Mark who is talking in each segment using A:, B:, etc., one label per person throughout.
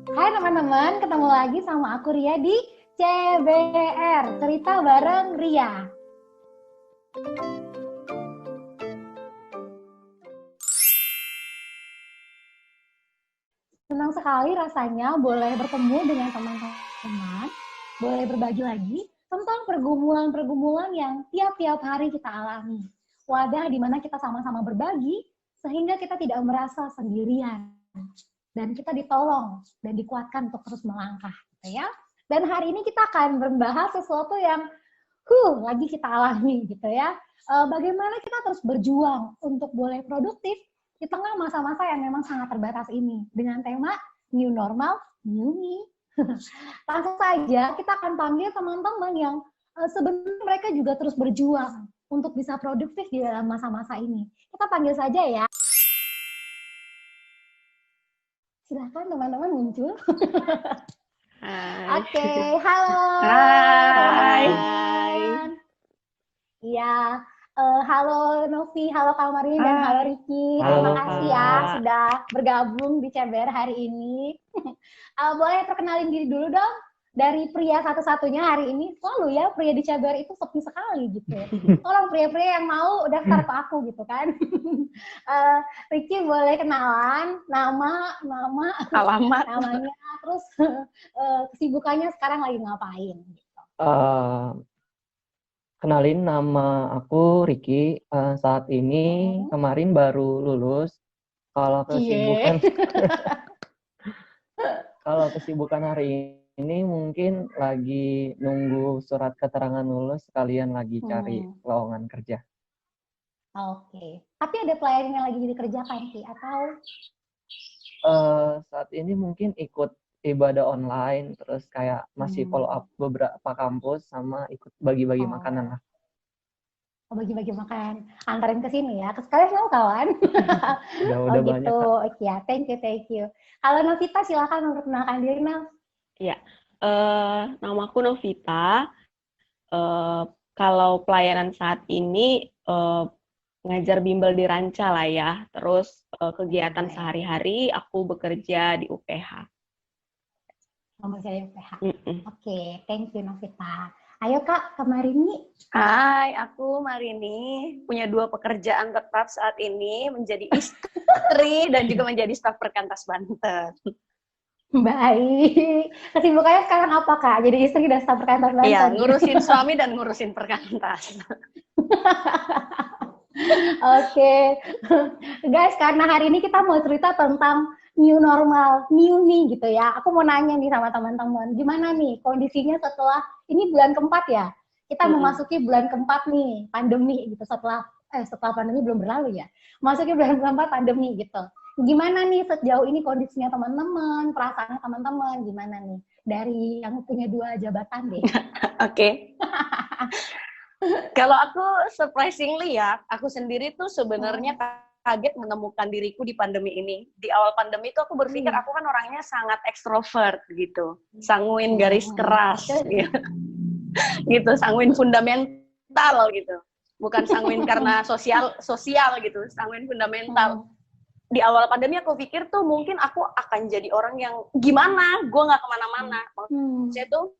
A: Hai teman-teman, ketemu lagi sama aku Ria di CBR, Cerita Bareng Ria. Senang sekali rasanya boleh bertemu dengan teman-teman, boleh berbagi lagi tentang pergumulan-pergumulan yang tiap-tiap hari kita alami. Wadah di mana kita sama-sama berbagi sehingga kita tidak merasa sendirian dan kita ditolong dan dikuatkan untuk terus melangkah, gitu ya. Dan hari ini kita akan membahas sesuatu yang lagi kita alami, gitu ya. Bagaimana kita terus berjuang untuk boleh produktif di tengah masa-masa yang memang sangat terbatas ini dengan tema New Normal, New Me. Langsung saja kita akan panggil teman-teman yang sebenarnya mereka juga terus berjuang untuk bisa produktif di dalam masa-masa ini. Kita panggil saja ya. Silahkan teman-teman muncul. Oke, halo.
B: Hai.
A: Iya, halo Novi, halo Kak Marin, dan halo Ricky.
B: Halo,
A: Terima kasih ya sudah bergabung di CBR hari ini. Boleh perkenalin diri dulu dong, dari pria satu-satunya hari ini. Selalu ya, pria di CBR itu sepi sekali gitu. Tolong pria-pria yang mau daftar ke aku gitu kan. Ricky boleh kenalan, nama,
B: Alamat.
A: namanya, terus kesibukannya sekarang lagi ngapain gitu.
C: Kenalin, nama aku Ricky. Saat ini kemarin baru lulus. Kalau kesibukan hari ini mungkin lagi nunggu surat keterangan lulus, sekalian lagi cari lowongan kerja.
A: Oke. Tapi ada pelayanan yang lagi dikerjakan sih atau?
C: Saat ini mungkin ikut ibadah online, terus kayak masih follow up beberapa kampus sama ikut bagi-bagi makanan lah.
A: Bagi-bagi makan, antarin ke sini ya, sekalian mau kawan.
C: Udah
A: gitu.
C: banyak, Kak.
A: Oke ya, thank you. Halo Novita, silakan memperkenalkan diri, Nov.
B: Iya, namaku Novita. Kalau pelayanan saat ini ngajar bimbel di Ranca lah ya. Terus kegiatan sehari-hari aku bekerja di UPH.
A: Bekerja di UPH. Oke, thank you Novita. Ayo Kak, ke Marini.
D: Hai, aku Marini, punya 2 pekerjaan tetap saat ini, menjadi istri dan juga menjadi staf Perkantas Banten.
A: Baik. Kesibukannya sekarang apa Kak? Jadi istri dan staf Perkantas Banten.
D: Iya, ngurusin suami dan ngurusin Perkantas.
A: Oke. Guys, karena hari ini kita mau cerita tentang new normal, new me gitu ya. Aku mau nanya nih sama teman-teman, gimana nih kondisinya setelah ini bulan keempat ya? Kita memasuki bulan keempat nih, pandemi gitu. Setelah pandemi belum berlalu ya. Masuki bulan keempat pandemi gitu. Gimana nih sejauh ini kondisinya teman-teman, perasaannya teman-teman, gimana nih? Dari yang punya 2 jabatan deh.
D: Oke. Kalau aku surprisingly ya, aku sendiri tuh sebenarnya kaget menemukan diriku di pandemi ini. Di awal pandemi itu aku berpikir aku kan orangnya sangat ekstrovert gitu, sanguin garis keras gitu, sanguin fundamental gitu. Bukan sanguin karena sosial gitu, sanguin fundamental. Di awal pandemi aku pikir tuh mungkin aku akan jadi orang yang gimana, gue nggak kemana-mana. Maksudnya tuh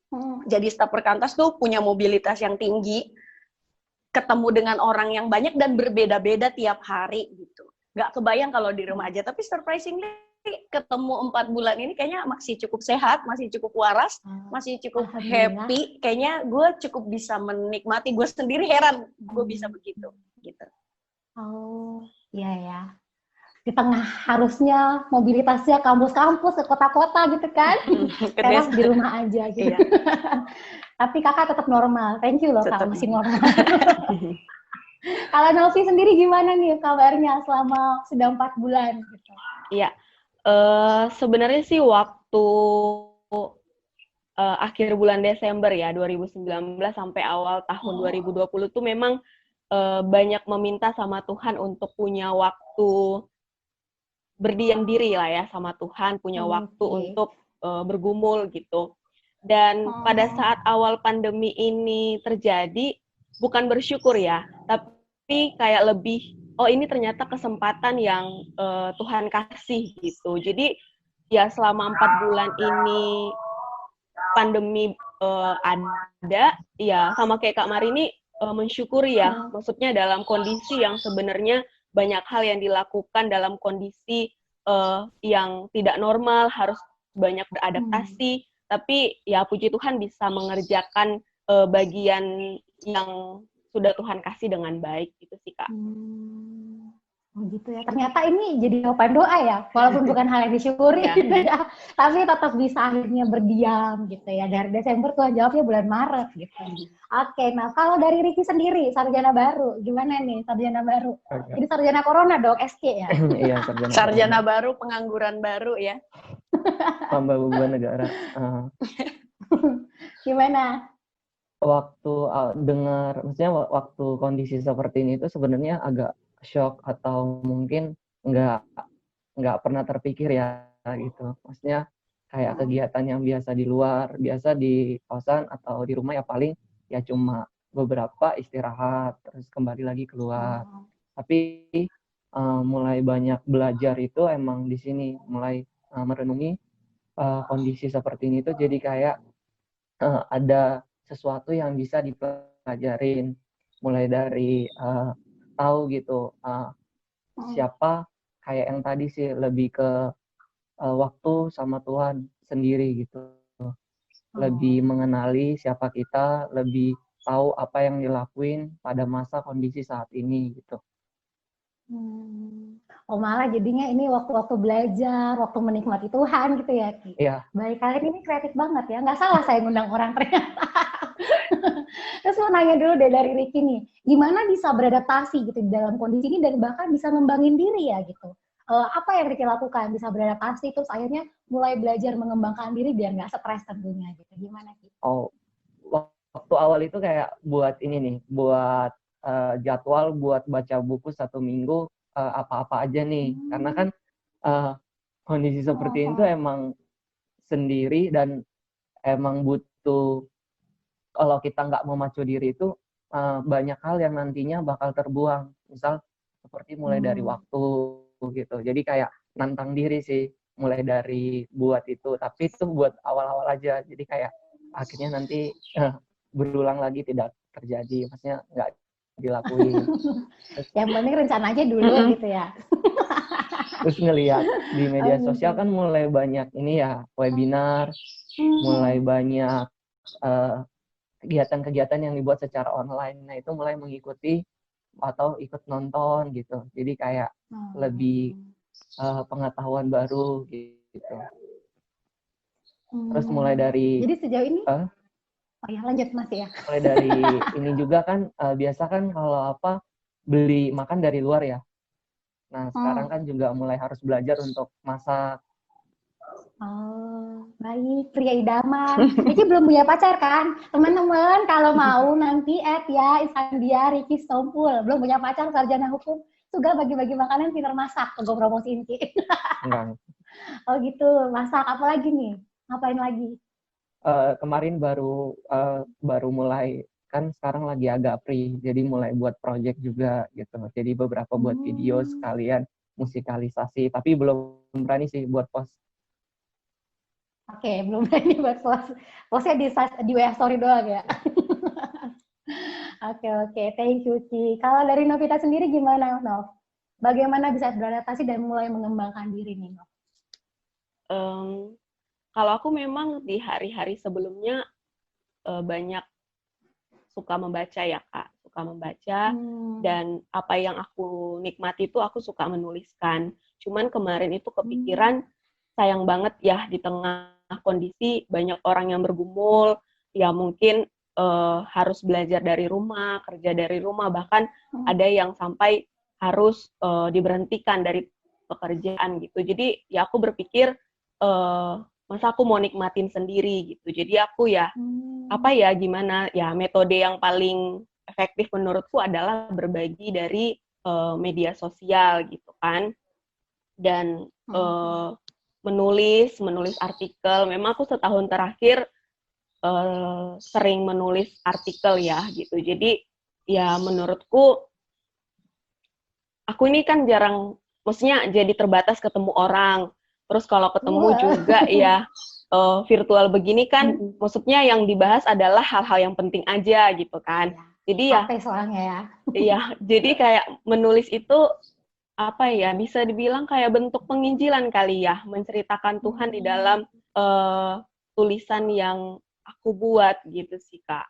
D: jadi staf Perkantas tuh punya mobilitas yang tinggi, ketemu dengan orang yang banyak dan berbeda-beda tiap hari gitu. Nggak kebayang kalau di rumah aja, tapi surprisingly ketemu 4 bulan ini kayaknya masih cukup sehat, masih cukup waras, masih cukup happy. Kayaknya gue cukup bisa menikmati, gue sendiri heran gue bisa begitu gitu.
A: Oh, iya ya. Di tengah harusnya mobilitasnya kampus-kampus ke kota-kota gitu kan. Sekarang di rumah aja gitu. Iya. Tapi kakak tetap normal. Thank you loh kak, masih normal. Kalau Novi sendiri gimana nih kabarnya selama sudah 4 bulan gitu?
B: Iya, sebenarnya sih waktu akhir bulan Desember ya 2019 sampai awal tahun 2020 tuh memang banyak meminta sama Tuhan untuk punya waktu berdiam diri lah ya sama Tuhan, punya waktu untuk bergumul gitu. Dan pada saat awal pandemi ini terjadi, bukan bersyukur ya, tapi kayak lebih, oh ini ternyata kesempatan yang Tuhan kasih gitu. Jadi ya selama 4 bulan ini pandemi ada, ya sama kayak Kak Marini mensyukuri ya. Maksudnya dalam kondisi yang sebenarnya banyak hal yang dilakukan dalam kondisi yang tidak normal, harus banyak beradaptasi, tapi ya puji Tuhan bisa mengerjakan bagian yang sudah Tuhan kasih dengan baik gitu sih Kak.
A: Oh gitu ya. Ternyata ini jadi jawaban doa ya, walaupun bukan hal yang disyukuri gitu ya. Tapi tetap bisa akhirnya berdiam gitu ya. Dari Desember Tuhan jawabnya bulan Maret gitu. Oke, nah kalau dari Ricky sendiri, sarjana baru, gimana nih sarjana baru? Jadi sarjana corona dong, SC ya?
C: Iya,
D: sarjana baru, pengangguran baru ya.
C: Tambah beban negara.
A: Gimana?
C: Waktu dengar, maksudnya waktu kondisi seperti ini itu sebenarnya agak shock atau mungkin nggak pernah terpikir ya gitu. Maksudnya kayak kegiatan yang biasa di luar, biasa di kosan atau di rumah ya paling ya cuma beberapa istirahat terus kembali lagi keluar. Tapi mulai banyak belajar itu emang di sini, mulai merenungi kondisi seperti ini tuh jadi kayak ada sesuatu yang bisa dipelajarin, mulai dari tahu gitu siapa, kayak yang tadi sih lebih ke waktu sama Tuhan sendiri gitu, lebih mengenali siapa kita, lebih tahu apa yang dilakuin pada masa kondisi saat ini gitu.
A: Oh malah jadinya ini waktu-waktu belajar, waktu menikmati Tuhan gitu ya Ki?
C: Iya.
A: Baik, kalian ini kreatif banget ya, nggak salah saya ngundang orang ternyata. Terus mau nanya dulu deh dari Ricky nih, gimana bisa beradaptasi gitu di dalam kondisi ini dan bahkan bisa ngembangin diri ya gitu? Apa yang Ricky lakukan bisa beradaptasi terus akhirnya mulai belajar mengembangkan diri biar nggak stres tentunya gitu? Gimana Ki?
C: Oh, waktu awal itu kayak buat ini nih, buat jadwal buat baca buku 1 minggu apa-apa aja nih, karena kan kondisi seperti itu emang sendiri dan emang butuh, kalau kita nggak memacu diri itu banyak hal yang nantinya bakal terbuang, misal seperti mulai dari waktu gitu. Jadi kayak nantang diri sih, mulai dari buat itu, tapi itu buat awal-awal aja, jadi kayak akhirnya nanti berulang lagi tidak terjadi, maksudnya nggak dilakuin.
A: Yang penting rencana aja dulu gitu ya.
C: Terus ngelihat di media sosial kan mulai banyak ini ya, webinar, mulai banyak kegiatan-kegiatan yang dibuat secara online. Nah itu mulai mengikuti atau ikut nonton gitu. Jadi kayak lebih pengetahuan baru gitu. Terus mulai dari...
A: Jadi sejauh ini? Oh ya lanjut Mas ya.
C: Mulai dari ini juga kan biasa kan kalau beli makan dari luar ya. Nah sekarang kan juga mulai harus belajar untuk masak.
A: Oh, baik, pria idaman. Ricky belum punya pacar kan? Teman-teman kalau mau nanti ya Isandia Ricky Stompul. Belum punya pacar, sarjana hukum. Juga bagi-bagi makanan, pintar masak. Gue promosiin Ki.
C: Enggak.
A: Oh gitu, masak apa lagi nih? Ngapain lagi?
C: Kemarin baru mulai, kan sekarang lagi agak free, jadi mulai buat project juga gitu. Jadi beberapa buat video sekalian musikalisasi, tapi belum berani sih buat post.
A: Oke, belum berani buat post. Postnya di WA story doang ya. Oke, thank you Ki. Kalau dari Novita sendiri gimana Nov? Bagaimana bisa beradaptasi dan mulai mengembangkan diri nih Nov?
B: Kalau aku memang di hari-hari sebelumnya banyak suka membaca ya Kak, suka membaca dan apa yang aku nikmati itu aku suka menuliskan. Cuman kemarin itu kepikiran sayang banget ya di tengah kondisi banyak orang yang bergumul, ya mungkin harus belajar dari rumah, kerja dari rumah, bahkan ada yang sampai harus diberhentikan dari pekerjaan gitu. Jadi ya aku berpikir masa aku mau nikmatin sendiri gitu. Jadi aku ya gimana ya metode yang paling efektif menurutku adalah berbagi dari media sosial gitu kan. Dan menulis artikel. Memang aku setahun terakhir sering menulis artikel ya gitu. Jadi ya menurutku aku ini kan jarang, maksudnya jadi terbatas ketemu orang. Terus kalau ketemu
A: Wah.
B: juga ya virtual begini kan, maksudnya yang dibahas adalah hal-hal yang penting aja gitu kan. Jadi ya,
A: Capek soalnya ya.
B: iya, jadi kayak menulis itu apa ya, bisa dibilang kayak bentuk penginjilan kali ya, menceritakan Tuhan di dalam tulisan yang aku buat gitu sih Kak.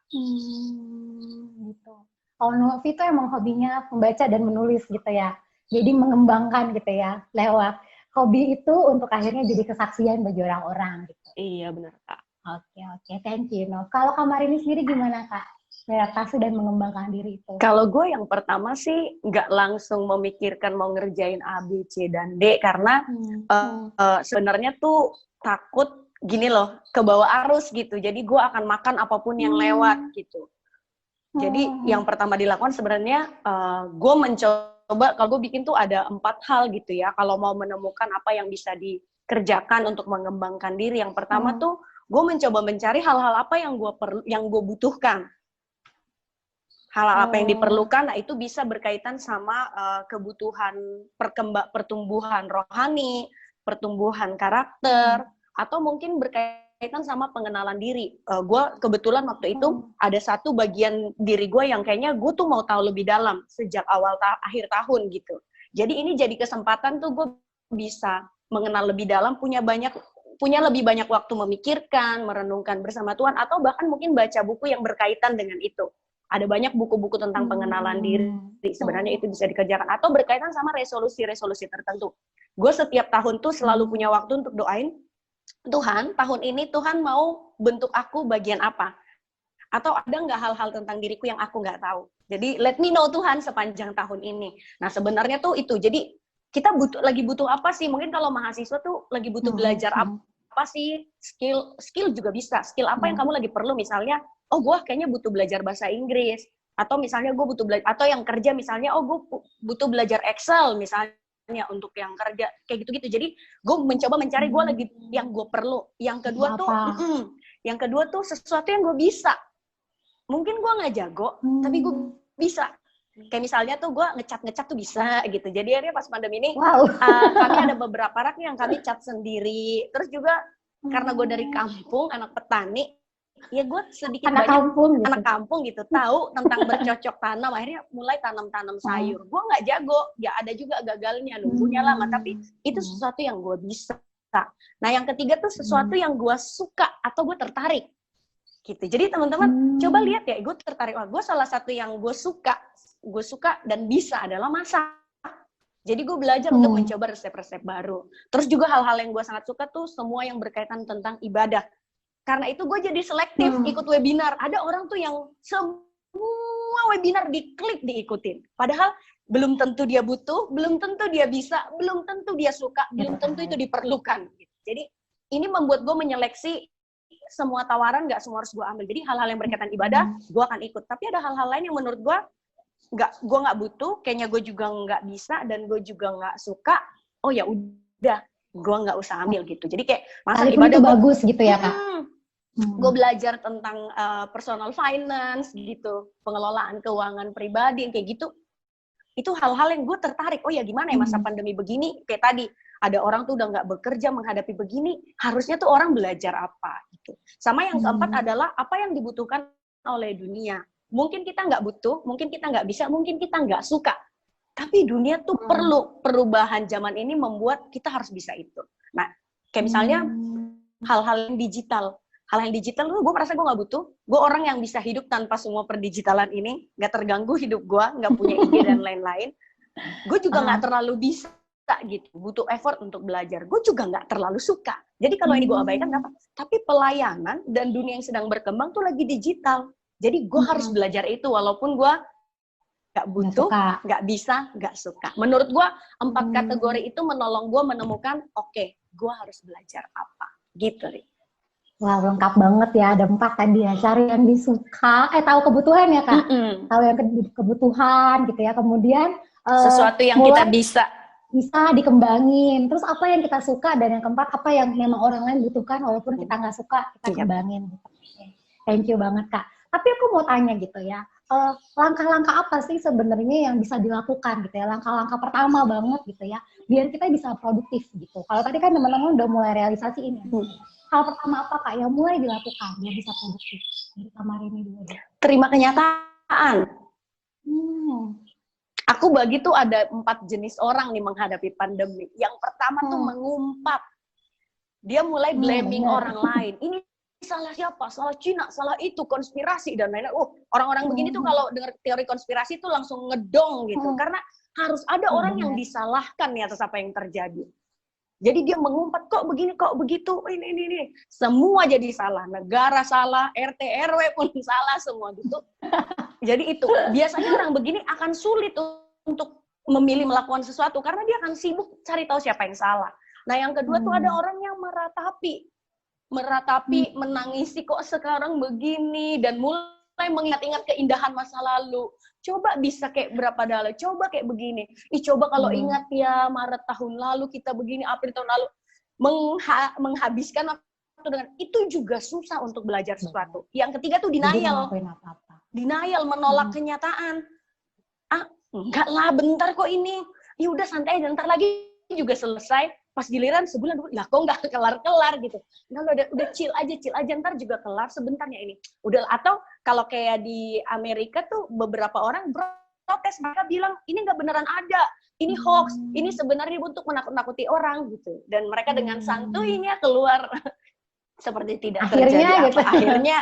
A: Gitu. Kalau Novi itu emang hobinya membaca dan menulis gitu ya. Jadi mengembangkan gitu ya lewat hobi itu untuk akhirnya jadi kesaksian bagi orang-orang gitu.
B: Iya benar Kak.
A: Oke, thank you. No. Kalau Kak Marini sendiri gimana Kak? Beradaptasi dan mengembangkan diri itu.
D: Kalau gue yang pertama sih nggak langsung memikirkan mau ngerjain A, B, C, dan D karena sebenarnya tuh takut gini loh, kebawa arus gitu. Jadi gue akan makan apapun yang lewat gitu. Jadi yang pertama dilakukan sebenarnya gue mencoba, kalau gue bikin tuh ada 4 hal gitu ya. Kalau mau menemukan apa yang bisa dikerjakan untuk mengembangkan diri. Yang pertama tuh gue mencoba mencari hal-hal apa yang gue butuhkan. Hal-hal apa yang diperlukan, nah itu bisa berkaitan sama kebutuhan pertumbuhan rohani, pertumbuhan karakter, atau mungkin berkaitan sama pengenalan diri. Gue kebetulan waktu itu ada satu bagian diri gue yang kayaknya gue tuh mau tahu lebih dalam sejak akhir tahun gitu. Jadi ini jadi kesempatan tuh gue bisa mengenal lebih dalam, punya lebih banyak waktu memikirkan, merenungkan bersama Tuhan, atau bahkan mungkin baca buku yang berkaitan dengan itu. Ada banyak buku-buku tentang pengenalan diri, sebenarnya itu bisa dikerjakan. Atau berkaitan sama resolusi-resolusi tertentu. Gue setiap tahun tuh selalu punya waktu untuk doain, Tuhan, tahun ini Tuhan mau bentuk aku bagian apa? Atau ada nggak hal-hal tentang diriku yang aku nggak tahu? Jadi, let me know Tuhan sepanjang tahun ini. Nah, sebenarnya tuh itu. Jadi, kita lagi butuh apa sih? Mungkin kalau mahasiswa tuh lagi butuh belajar apa sih? Skill juga bisa. Skill apa yang kamu lagi perlu? Misalnya, oh gue kayaknya butuh belajar bahasa Inggris, atau misalnya gue butuh belajar, atau yang kerja misalnya, oh gue butuh belajar Excel misalnya untuk yang kerja, kayak gitu-gitu. Jadi gue mencoba mencari gue lagi yang gue perlu. Yang kedua tuh sesuatu yang gue bisa. Mungkin gue nggak jago, tapi gue bisa. Kayak misalnya tuh gue ngecat tuh bisa gitu. Jadi akhirnya pas pandemi ini kami ada beberapa rak yang kami cat sendiri. Terus juga karena gue dari kampung, anak petani, ya gue sedikit
A: anak kampung gitu,
D: tahu tentang bercocok tanam. Akhirnya mulai tanam sayur. Gue nggak jago, ya ada juga gagalnya, nunggunya lama, tapi itu sesuatu yang gue bisa. Nah yang ketiga tuh sesuatu yang gue suka atau gue tertarik gitu. Jadi teman-teman coba lihat ya, gue tertarik. Gue salah satu yang gue suka dan bisa adalah masak. Jadi gue belajar untuk mencoba resep-resep baru. Terus juga hal-hal yang gue sangat suka tuh semua yang berkaitan tentang ibadah. Karena itu gue jadi selektif ikut webinar. Ada orang tuh yang semua webinar diklik diikutin. Padahal belum tentu dia butuh, belum tentu dia bisa, belum tentu dia suka, belum tentu itu diperlukan. Jadi ini membuat gue menyeleksi semua tawaran, gak semua harus gue ambil. Jadi hal-hal yang berkaitan ibadah, gue akan ikut. Tapi ada hal-hal lain yang menurut gue nggak butuh, kayaknya gue juga nggak bisa, dan gue juga nggak suka. Oh ya udah, gue nggak usah ambil gitu. Jadi kayak masa ibadah
A: itu bagus gitu ya Kak.
D: Gue belajar tentang personal finance gitu, pengelolaan keuangan pribadi kayak gitu. Itu hal-hal yang gue tertarik. Oh ya gimana ya masa pandemi begini, kayak tadi ada orang tuh udah nggak bekerja menghadapi begini, harusnya tuh orang belajar apa gitu. Sama yang keempat adalah apa yang dibutuhkan oleh dunia. Mungkin kita nggak butuh, mungkin kita nggak bisa, mungkin kita nggak suka. Tapi dunia tuh perlu, perubahan zaman ini membuat kita harus bisa itu. Nah, kayak misalnya hal-hal yang digital. Hal yang digital, gue merasa gue nggak butuh. Gue orang yang bisa hidup tanpa semua perdigitalan ini. Nggak terganggu hidup gue, nggak punya ide dan lain-lain. Gue juga nggak terlalu bisa gitu. Butuh effort untuk belajar. Gue juga nggak terlalu suka. Jadi kalau ini gue abaikan, apa? Tapi pelayanan dan dunia yang sedang berkembang tuh lagi digital. Jadi gue harus belajar itu walaupun gue nggak butuh, nggak bisa, nggak suka. Menurut gue 4 kategori itu menolong gue menemukan, oke, gue harus belajar apa, gitu.
A: Wah, lengkap banget ya, ada 4 tadi ya. Cari yang disuka, tahu kebutuhan ya Kak. Tahu yang kebutuhan gitu ya. Kemudian
D: sesuatu yang kita bisa
A: dikembangin. Terus apa yang kita suka, dan yang keempat apa yang memang orang lain butuhkan walaupun kita nggak suka, kita kembangin. Gitu. Thank you banget Kak. Tapi aku mau tanya gitu ya, langkah-langkah apa sih sebenarnya yang bisa dilakukan gitu ya, langkah-langkah pertama banget gitu ya, biar kita bisa produktif gitu. Kalau tadi kan teman-teman udah mulai realisasi ini. Hal pertama apa Kak yang mulai dilakukan biar bisa produktif? Dari kamar ini dulu deh.
D: Terima kenyataan.
A: Hmm.
D: Aku bagi tuh ada 4 jenis orang nih menghadapi pandemi. Yang pertama tuh mengumpat. Dia mulai blaming orang lain. Ini salah siapa? Salah Cina, salah itu, konspirasi dan lain-lain. Orang-orang begini tuh kalau dengar teori konspirasi tuh langsung ngedong gitu. Karena harus ada orang yang disalahkan nih atas apa yang terjadi. Jadi dia mengumpat, kok begini, kok begitu, ini. Semua jadi salah. Negara salah, RT, RW pun salah, semua gitu. Jadi itu, biasanya orang begini akan sulit untuk memilih melakukan sesuatu. Karena dia akan sibuk cari tahu siapa yang salah. Nah yang kedua tuh ada orang yang meratapi, menangisi kok sekarang begini, dan mulai mengingat-ingat keindahan masa lalu. Coba bisa kayak berapa dalam, coba kayak begini. Coba kalau ingat ya Maret tahun lalu kita begini, April tahun lalu. Menghabiskan waktu dengan itu juga susah untuk belajar sesuatu. Yang ketiga tuh denial. Denial, menolak kenyataan. Enggak lah, bentar kok ini. Ya udah santai aja, bentar lagi juga selesai. Pas giliran sebulan, lah kok nggak kelar-kelar gitu. Nah, udah chill aja, ntar juga kelar sebentarnya ini. Udah, atau kalau kayak di Amerika tuh beberapa orang protes, mereka bilang ini nggak beneran ada, ini hoax, ini sebenarnya untuk menakut-nakuti orang gitu. Dan mereka dengan santuinya keluar seperti tidak terjadi apa. Akhirnya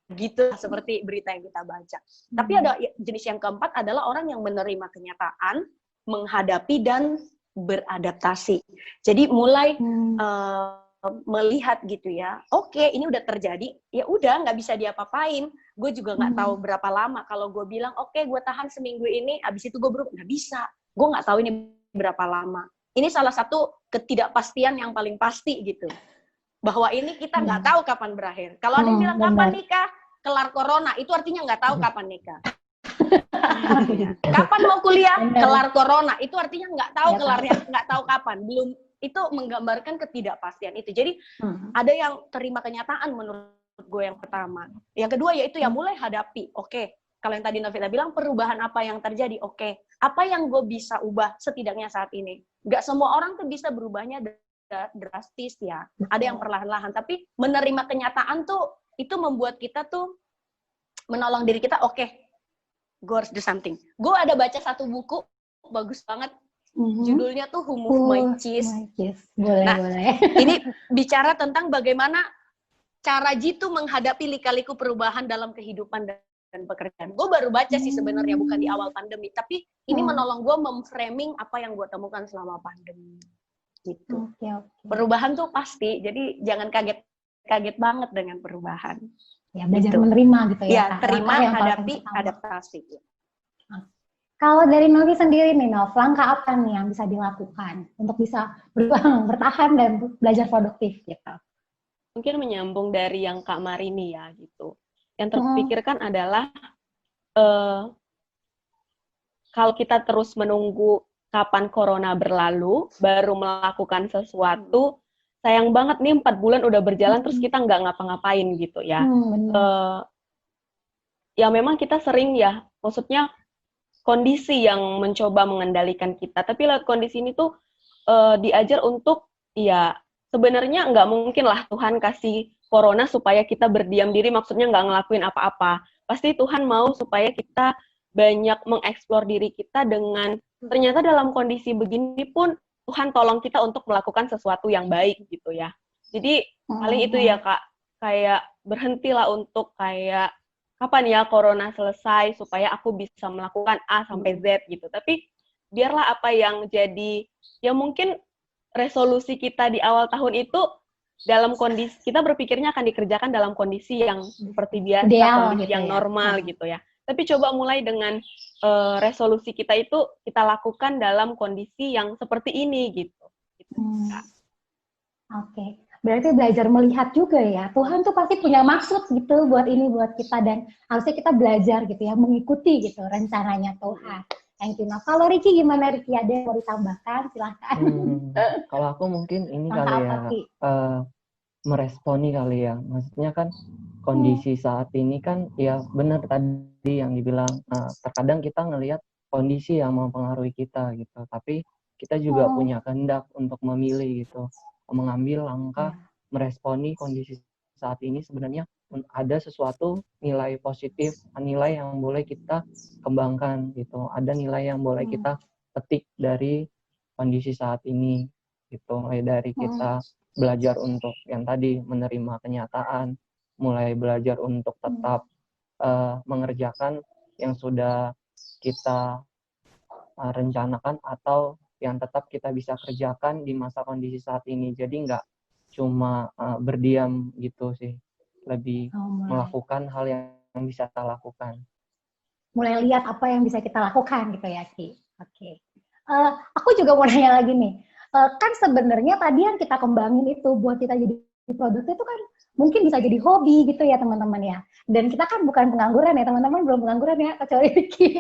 D: begitu seperti berita yang kita baca. Tapi ada jenis yang keempat adalah orang yang menerima kenyataan, menghadapi dan beradaptasi. Jadi mulai melihat gitu ya, oke ini udah terjadi, ya udah nggak bisa diapa-apain. Gue juga nggak tahu berapa lama. Kalau gue bilang oke gue tahan seminggu ini, abis itu gue berubah, nggak bisa. Gue nggak tahu ini berapa lama. Ini salah satu ketidakpastian yang paling pasti gitu. Bahwa ini kita nggak tahu kapan berakhir. Kalau ada yang bilang kapan nikah, kelar corona, itu artinya nggak tahu kapan nikah. Kapan mau kuliah, kelar corona, itu artinya nggak tahu kelarnya, nggak tahu kapan. Belum, itu menggambarkan ketidakpastian itu. Jadi ada yang terima kenyataan menurut gue yang pertama. Yang kedua yaitu yang mulai hadapi. Oke, kalau yang tadi Novita bilang perubahan apa yang terjadi, oke, apa yang gue bisa ubah setidaknya saat ini. Nggak semua orang tuh bisa berubahnya drastis ya. Ada yang perlahan-lahan, tapi menerima kenyataan tuh itu membuat kita tuh menolong diri kita. Oke, gue harus do something. Gue ada baca satu buku bagus banget. Judulnya tuh Who Moved My Cheese.
A: Boleh.
D: Ini bicara tentang bagaimana cara Jitu menghadapi lika-liku perubahan dalam kehidupan dan pekerjaan. Gue baru baca sih sebenarnya, bukan di awal pandemi, tapi ini menolong gue memframing apa yang gue temukan selama pandemi. Gitu. Perubahan tuh pasti, jadi jangan kaget banget dengan perubahan.
A: Ya, belajar menerima gitu ya.
D: Ya, terima, hadapi, adaptasi.
A: Kalau dari Novi sendiri nih, Nov, langkah apa nih yang bisa dilakukan untuk bisa bertahan dan belajar produktif gitu?
B: Mungkin menyambung dari yang Kak Marini ya gitu. Yang terpikirkan adalah kalau kita terus menunggu kapan corona berlalu, baru melakukan sesuatu, sayang banget nih 4 bulan udah berjalan terus kita nggak ngapa-ngapain gitu ya. Ya memang kita sering ya, maksudnya kondisi yang mencoba mengendalikan kita. Tapi lewat kondisi ini tuh diajar untuk, ya sebenarnya nggak mungkin lah Tuhan kasih corona supaya kita berdiam diri, maksudnya nggak ngelakuin apa-apa. Pasti Tuhan mau supaya kita banyak mengeksplor diri kita dengan, ternyata dalam kondisi begini pun Tuhan tolong kita untuk melakukan sesuatu yang baik gitu ya. Jadi paling itu ya Kak, kayak berhentilah untuk kayak, kapan ya corona selesai supaya aku bisa melakukan A sampai Z gitu. Tapi biarlah apa yang jadi, ya mungkin resolusi kita di awal tahun itu dalam kondisi, kita berpikirnya akan dikerjakan dalam kondisi yang seperti biasa, kondisi
A: gitu
B: yang
A: ya.
B: normal gitu ya. Tapi coba mulai dengan resolusi kita itu kita lakukan dalam kondisi yang seperti ini gitu.
A: Oke. Berarti belajar melihat juga ya, Tuhan tuh pasti punya maksud gitu buat ini, buat kita, dan harusnya kita belajar gitu ya, mengikuti gitu rencananya Tuhan. Thank you. Nah, kalau Ricky gimana Ricky? Ada yang mau ditambahkan? Silahkan.
C: Kalau aku mungkin ini
A: Langkah
C: kali
A: apa,
C: ya,
A: Ki?
C: meresponi kali ya. Maksudnya kan kondisi saat ini kan ya benar tadi yang dibilang, terkadang kita ngelihat kondisi yang mempengaruhi kita gitu, tapi kita juga punya kehendak untuk memilih gitu, mengambil langkah meresponi kondisi saat ini. Sebenarnya ada sesuatu nilai positif, nilai yang boleh kita kembangkan gitu, ada nilai yang boleh kita petik dari kondisi saat ini gitu, mulai dari kita belajar untuk yang tadi menerima kenyataan, mulai belajar untuk tetap mengerjakan yang sudah kita rencanakan atau yang tetap kita bisa kerjakan di masa kondisi saat ini. Jadi nggak cuma berdiam gitu sih, lebih melakukan hal yang bisa kita lakukan.
A: Mulai lihat apa yang bisa kita lakukan gitu ya, Ki. Oke. Aku juga mau nanya lagi nih. Kan sebenarnya tadi yang kita kembangin itu buat kita jadi produktif itu kan mungkin bisa jadi hobi gitu ya teman-teman ya. Dan kita kan bukan pengangguran ya teman-teman, belum pengangguran ya kecuali Ricky.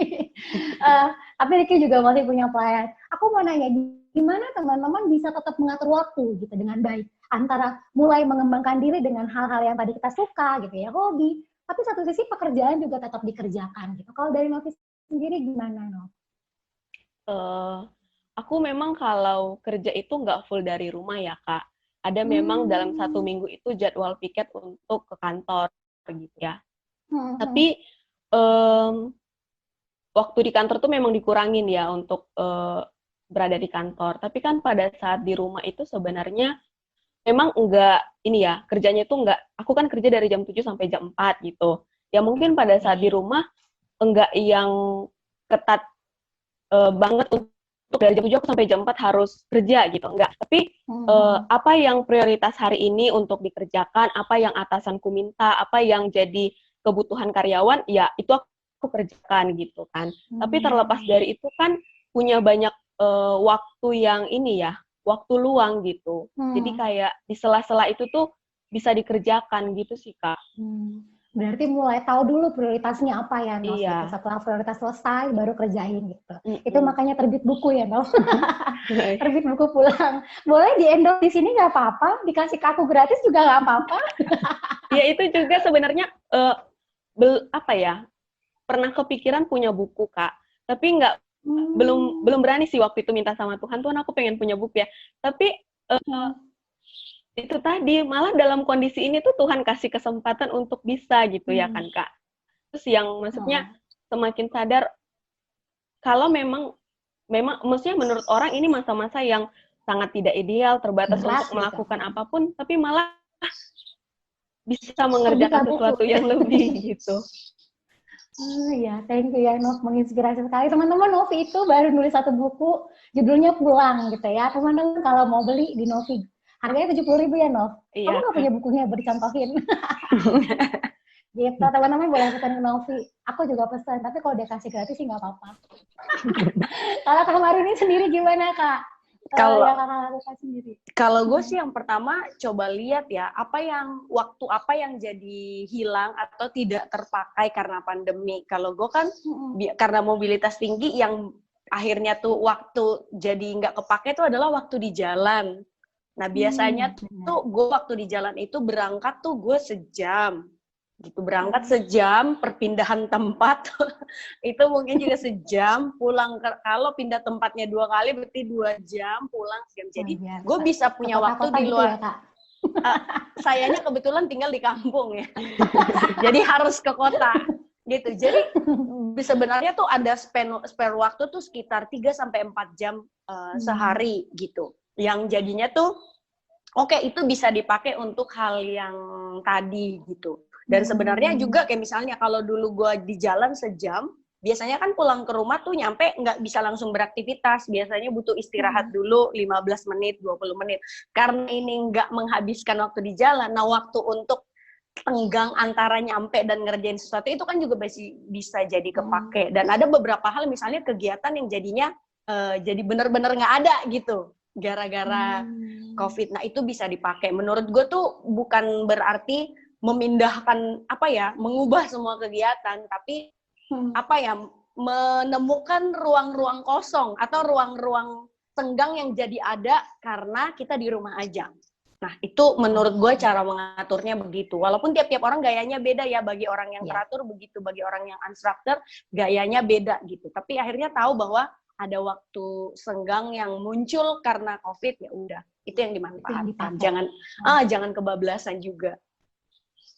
A: Tapi Ricky juga masih punya pelayan. Aku mau nanya gimana teman-teman bisa tetap mengatur waktu gitu dengan baik antara mulai mengembangkan diri dengan hal-hal yang tadi kita suka gitu ya, hobi. Tapi satu sisi pekerjaan juga tetap dikerjakan gitu. Kalau dari Novi sendiri gimana, Nov?
B: Aku memang kalau kerja itu nggak full dari rumah ya, Kak. Ada memang dalam 1 minggu itu jadwal piket untuk ke kantor gitu ya. Tapi waktu di kantor tuh memang dikurangin ya untuk berada di kantor. Tapi kan pada saat di rumah itu sebenarnya memang enggak ini ya, kerjanya tuh enggak, aku kan kerja dari jam 7 sampai jam 4 gitu. Ya mungkin pada saat di rumah enggak yang ketat banget untuk dari jam 7 aku sampai jam 4 harus kerja gitu, enggak. Tapi apa yang prioritas hari ini untuk dikerjakan, apa yang atasanku minta, apa yang jadi kebutuhan karyawan, ya itu aku kerjakan gitu kan. Tapi terlepas dari itu kan punya banyak waktu yang ini ya, waktu luang gitu. Jadi kayak di sela-sela itu tuh bisa dikerjakan gitu sih, Kak.
A: Berarti mulai tahu dulu prioritasnya apa ya, Nov.
B: Iya.
A: Gitu. Setelah prioritas selesai, baru kerjain gitu. Itu makanya terbit buku ya, Nov. Terbit buku pulang. Boleh di-endorse di sini nggak apa-apa, dikasih ke aku gratis juga nggak apa-apa.
B: Ya itu juga sebenarnya apa ya? Pernah kepikiran punya buku, Kak. Tapi belum berani sih waktu itu minta sama Tuhan aku pengen punya buku ya. Tapi itu tadi malah dalam kondisi ini tuh Tuhan kasih kesempatan untuk bisa gitu ya kan, Kak. Terus yang maksudnya semakin sadar kalau memang maksudnya menurut orang ini masa-masa yang sangat tidak ideal, terbatas untuk melakukan apapun, tapi malah bisa mengerjakan sesuatu yang lebih gitu.
A: Ya, thank you ya Nov, menginspirasi sekali. Teman-teman, Novi itu baru nulis 1 buku, judulnya Pulang gitu ya. Teman-teman kalau mau beli di Novi, harganya 70.000 ya Nov.
B: Iya.
A: Kamu nggak punya bukunya, bercontohin. Gitu, teman-teman boleh pesan ke Novi. Aku juga pesan, tapi kalau dia kasih gratis sih nggak apa-apa. Kalau Kak Marini sendiri gimana, Kak?
D: Kalau gue sih yang pertama coba lihat ya waktu apa yang jadi hilang atau tidak terpakai karena pandemi. Kalau gue kan karena mobilitas tinggi yang akhirnya tuh waktu jadi nggak kepake itu adalah waktu di jalan. Nah biasanya tuh gue waktu di jalan itu berangkat tuh gue sejam. Gitu berangkat sejam, perpindahan tempat itu mungkin juga sejam, pulang kalau pindah tempatnya 2 kali berarti 2 jam, pulang sejam. Jadi gue bisa punya waktu di luar. Gitu ya, sayanya kebetulan tinggal di kampung ya, jadi harus ke kota gitu. Jadi sebenarnya tuh ada spare waktu tuh sekitar 3-4 jam sehari gitu, yang jadinya tuh oke, itu bisa dipakai untuk hal yang tadi gitu. Dan sebenarnya juga kayak misalnya kalau dulu gue di jalan sejam, biasanya kan pulang ke rumah tuh nyampe nggak bisa langsung beraktivitas. Biasanya butuh istirahat dulu 15 menit, 20 menit. Karena ini nggak menghabiskan waktu di jalan, nah waktu untuk tenggang antara nyampe dan ngerjain sesuatu itu kan juga bisa jadi kepake. Dan ada beberapa hal misalnya kegiatan yang jadinya jadi bener-bener nggak ada gitu. Gara-gara COVID. Nah itu bisa dipakai. Menurut gue tuh bukan berarti memindahkan mengubah semua kegiatan, tapi menemukan ruang-ruang kosong atau ruang-ruang senggang yang jadi ada karena kita di rumah aja. Nah, itu menurut gue cara mengaturnya begitu. Walaupun tiap-tiap orang gayanya beda ya. Bagi orang yang teratur begitu, bagi orang yang unstructured gayanya beda gitu. Tapi akhirnya tahu bahwa ada waktu senggang yang muncul karena COVID, ya udah. Itu yang dimanfaatkan. Jangan kebablasan juga.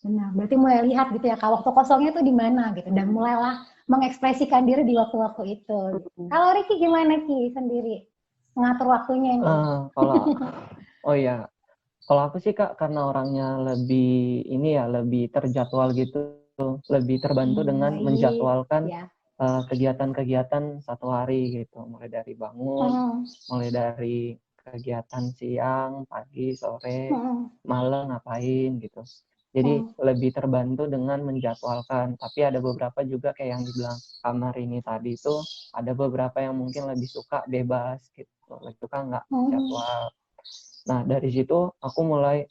A: Benar, berarti mulai lihat gitu ya, Kak, waktu kosongnya itu di mana gitu. Dan mulailah mengekspresikan diri di waktu-waktu itu. Kalau Ricky gimana Ki sendiri? Mengatur waktunya ini?
C: Oh ya, kalau aku sih Kak, karena orangnya lebih lebih terjadwal gitu, lebih terbantu dengan menjadwalkan kegiatan-kegiatan satu hari gitu, mulai dari bangun, mulai dari kegiatan siang, pagi, sore, malam ngapain gitu. Jadi lebih terbantu dengan menjadwalkan. Tapi ada beberapa juga kayak yang dibilang Kamar ini tadi itu, ada beberapa yang mungkin lebih suka bebas gitu, lebih suka nggak jadwal. Nah, dari situ aku mulai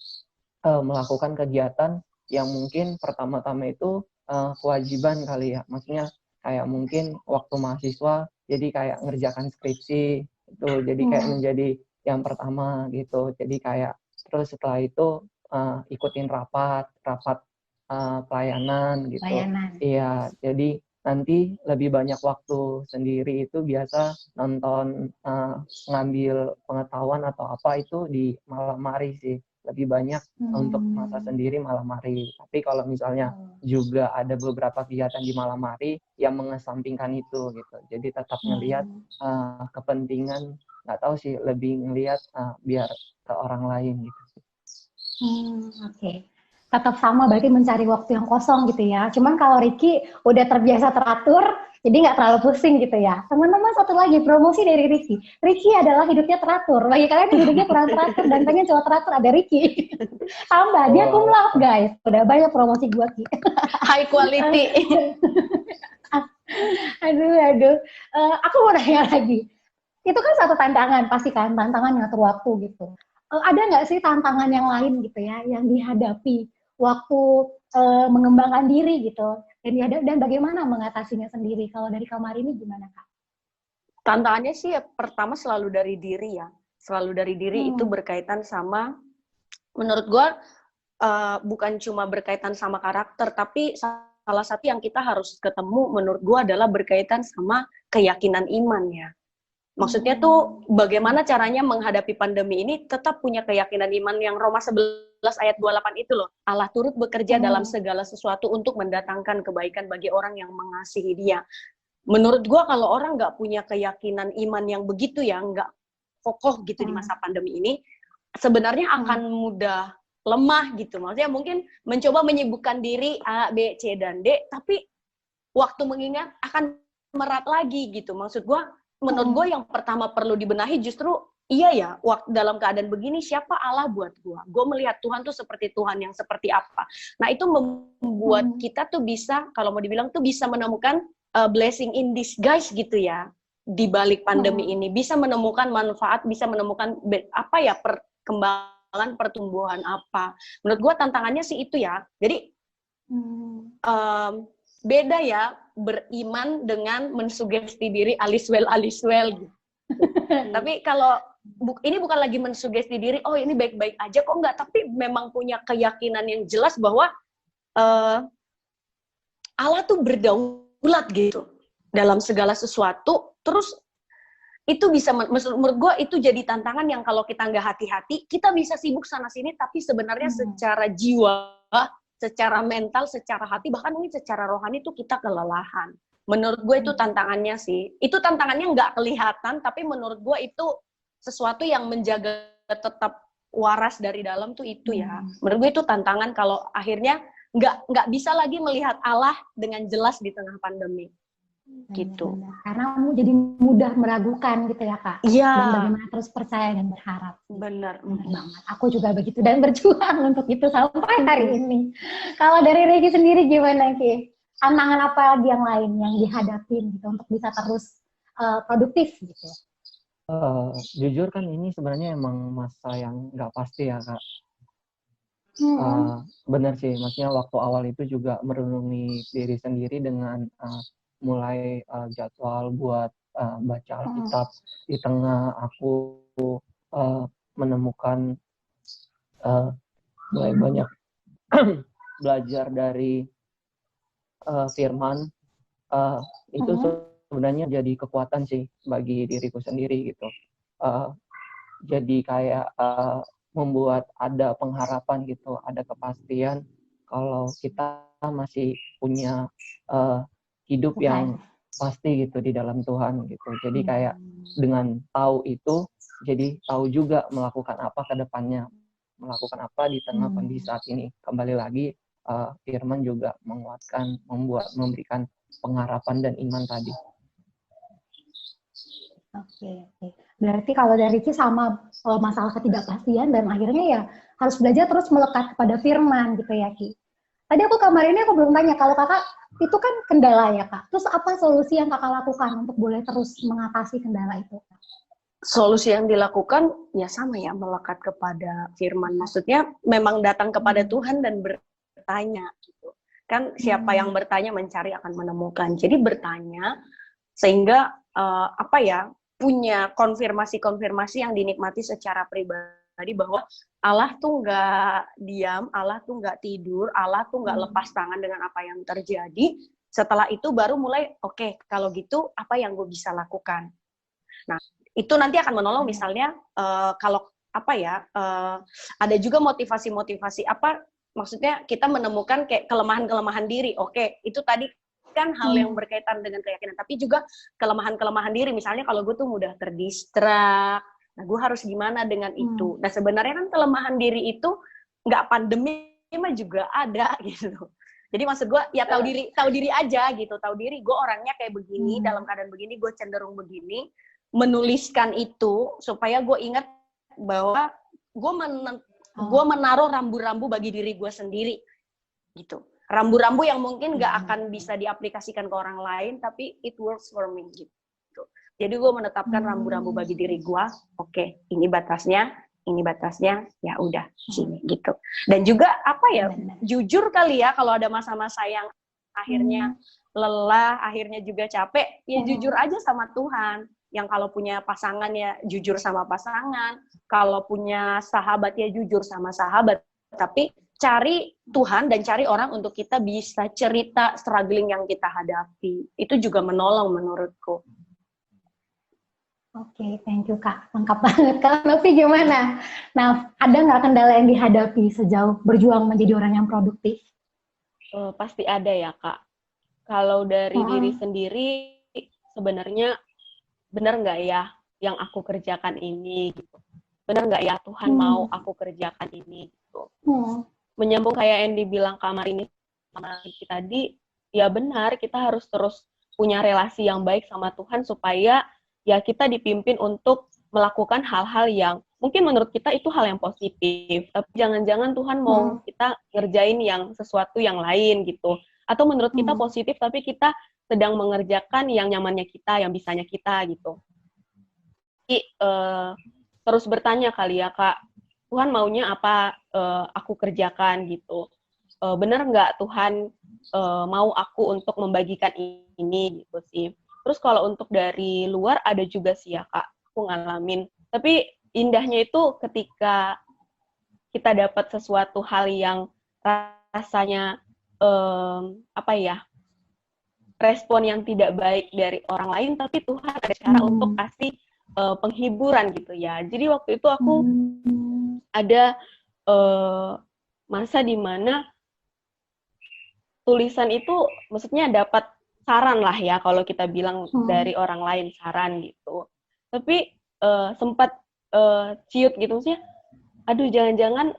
C: melakukan kegiatan yang mungkin pertama-tama itu kewajiban kali ya. Maksudnya kayak mungkin waktu mahasiswa, jadi kayak ngerjakan skripsi, itu jadi kayak menjadi yang pertama gitu. Jadi kayak terus setelah itu ikutin rapat pelayanan gitu. Iya, jadi nanti lebih banyak waktu sendiri itu biasa nonton ngambil pengetahuan atau apa itu di malam hari sih, lebih banyak untuk masa sendiri malam hari. Tapi kalau misalnya juga ada beberapa kegiatan di malam hari yang mengesampingkan itu gitu, jadi tetap ngelihat kepentingan, nggak tahu sih, lebih ngelihat biar ke orang lain gitu.
A: Oke. Tetap sama, berarti mencari waktu yang kosong gitu ya. Cuman kalau Ricky udah terbiasa teratur, jadi nggak terlalu pusing gitu ya. Teman-teman, satu lagi promosi dari Ricky. Ricky adalah hidupnya teratur. Bagi kalian yang hidupnya kurang teratur dan pengen coba teratur, ada Ricky. Tambah, dia cum laude guys. Udah banyak promosi gue Ki.
D: High quality.
A: Aduh. Aku mau nanya lagi. Itu kan satu tantangan, pasti kan, tantangan ngatur waktu gitu. Ada nggak sih tantangan yang lain gitu ya, yang dihadapi waktu mengembangkan diri gitu, dan bagaimana mengatasinya sendiri? Kalau dari Kamar ini gimana Kak?
D: Tantangannya sih ya, pertama selalu dari diri ya. Selalu dari diri itu berkaitan sama, menurut gue, bukan cuma berkaitan sama karakter, tapi salah satu yang kita harus ketemu menurut gue adalah berkaitan sama keyakinan iman ya. Maksudnya tuh bagaimana caranya menghadapi pandemi ini tetap punya keyakinan iman yang Roma 11 ayat 28 itu loh. Allah turut bekerja dalam segala sesuatu untuk mendatangkan kebaikan bagi orang yang mengasihi Dia. Menurut gua kalau orang nggak punya keyakinan iman yang begitu ya, nggak kokoh gitu di masa pandemi ini, sebenarnya akan mudah lemah gitu. Maksudnya mungkin mencoba menyibukkan diri A, B, C, dan D, tapi waktu mengingat akan merat lagi gitu. Maksud gua, menurut gue yang pertama perlu dibenahi justru iya ya, waktu dalam keadaan begini siapa Allah buat gue? Gue melihat Tuhan tuh seperti Tuhan yang seperti apa. Nah itu membuat kita tuh bisa, kalau mau dibilang tuh bisa menemukan blessing in disguise gitu ya, di balik pandemi ini. Bisa menemukan manfaat, bisa menemukan apa ya, perkembangan, pertumbuhan apa. Menurut gue tantangannya sih itu ya. Jadi beda ya beriman dengan mensugesti diri alis well gitu. Tapi kalau ini bukan lagi mensugesti diri, oh ini baik-baik aja kok, enggak, tapi memang punya keyakinan yang jelas bahwa Allah tuh berdaulat gitu dalam segala sesuatu. Terus itu bisa, menurut gue itu jadi tantangan yang kalau kita nggak hati-hati, kita bisa sibuk sana-sini, tapi sebenarnya secara jiwa, secara mental, secara hati, bahkan mungkin secara rohani tuh kita kelelahan. Menurut gue itu tantangannya sih. Itu tantangannya nggak kelihatan, tapi menurut gue itu sesuatu yang menjaga tetap waras dari dalam tuh itu ya. Menurut gue itu tantangan kalau akhirnya nggak bisa lagi melihat Allah dengan jelas di tengah pandemi. Gitu.
A: Karena jadi mudah meragukan gitu ya Kak.
D: Iya.
A: Dan bagaimana terus percaya dan berharap.
D: Benar
A: banget. Aku juga begitu dan berjuang untuk itu sampai hari ini. Kalau dari Ricky sendiri gimana Ki? Tantangan apa lagi yang lain yang dihadapin gitu untuk bisa terus produktif gitu?
C: Jujur kan ini sebenarnya emang masa yang nggak pasti ya Kak. Benar sih, maksudnya waktu awal itu juga merenungi diri sendiri dengan mulai jadwal buat baca Alkitab di tengah aku menemukan uh, mulai banyak belajar dari firman, itu sebenarnya jadi kekuatan sih bagi diriku sendiri gitu. Jadi kayak membuat ada pengharapan gitu, ada kepastian kalau kita masih punya hidup yang pasti gitu di dalam Tuhan gitu. Jadi kayak dengan tahu itu, jadi tahu juga melakukan apa ke depannya, melakukan apa di tengah kondisi saat ini. Kembali lagi firman juga menguatkan, memberikan pengharapan dan iman tadi.
A: Oke. Berarti kalau dari Ki sama masalah ketidakpastian dan akhirnya ya harus belajar terus melekat kepada firman gitu ya Ki. Tadi kemarin ini aku belum tanya, kalau kakak itu kan kendala ya kak. Terus apa solusi yang kakak lakukan untuk boleh terus mengatasi kendala itu?
D: Solusi yang dilakukan ya sama ya, melekat kepada firman. Maksudnya memang datang kepada Tuhan dan bertanya gitu. Kan siapa yang bertanya mencari akan menemukan. Jadi bertanya sehingga punya konfirmasi yang dinikmati secara pribadi bahwa Allah tuh nggak diam, Allah tuh nggak tidur, Allah tuh nggak lepas tangan dengan apa yang terjadi. Setelah itu baru mulai, oke, kalau gitu apa yang gue bisa lakukan. Nah, itu nanti akan menolong misalnya ada juga motivasi-motivasi maksudnya kita menemukan kayak kelemahan-kelemahan diri. Oke, itu tadi kan hal yang berkaitan dengan keyakinan, tapi juga kelemahan-kelemahan diri. Misalnya kalau gue tuh mudah terdistrak, nah gue harus gimana dengan itu? Nah sebenarnya kan kelemahan diri itu nggak pandemi mah juga ada gitu. Jadi maksud gue ya tahu diri aja gitu, tahu diri gue orangnya kayak begini, dalam keadaan begini gue cenderung begini, menuliskan itu supaya gue ingat bahwa gue menaruh rambu-rambu bagi diri gue sendiri gitu. Rambu-rambu yang mungkin nggak akan bisa diaplikasikan ke orang lain, tapi it works for me gitu. Jadi gue menetapkan rambu-rambu bagi diri gue. Oke, ini batasnya, ya udah sini gitu. Dan juga jujur kali ya, kalau ada masa-masa yang akhirnya lelah, akhirnya juga capek, ya jujur aja sama Tuhan. Yang kalau punya pasangan ya jujur sama pasangan, kalau punya sahabat ya jujur sama sahabat. Tapi cari Tuhan dan cari orang untuk kita bisa cerita struggling yang kita hadapi. Itu juga menolong menurutku.
A: Oke, thank you Kak. Lengkap banget. Kak Novi gimana? Nah, ada nggak kendala yang dihadapi sejauh berjuang menjadi orang yang produktif?
B: Pasti ada ya Kak. Kalau dari diri sendiri, sebenarnya benar nggak ya yang aku kerjakan ini? Gitu. Benar nggak ya Tuhan mau aku kerjakan ini? Gitu. Menyambung kayak yang dibilang Kak Marini sama Kiki tadi, ya benar, kita harus terus punya relasi yang baik sama Tuhan supaya ya kita dipimpin untuk melakukan hal-hal yang mungkin menurut kita itu hal yang positif, tapi jangan-jangan Tuhan mau kita ngerjain yang sesuatu yang lain gitu. Atau menurut kita positif, tapi kita sedang mengerjakan yang nyamannya kita, yang bisanya kita gitu. Jadi terus bertanya kali ya Kak, Tuhan maunya apa aku kerjakan gitu. Benar nggak Tuhan mau aku untuk membagikan ini gitu sih. Terus kalau untuk dari luar ada juga sih ya Kak, aku ngalamin. Tapi indahnya itu ketika kita dapat sesuatu hal yang rasanya respon yang tidak baik dari orang lain, tapi Tuhan ada cara untuk kasih penghiburan gitu ya. Jadi waktu itu aku ada masa di mana tulisan itu maksudnya dapat saran lah ya kalau kita bilang dari orang lain saran gitu. Tapi sempat ciut gitu maksudnya, aduh jangan-jangan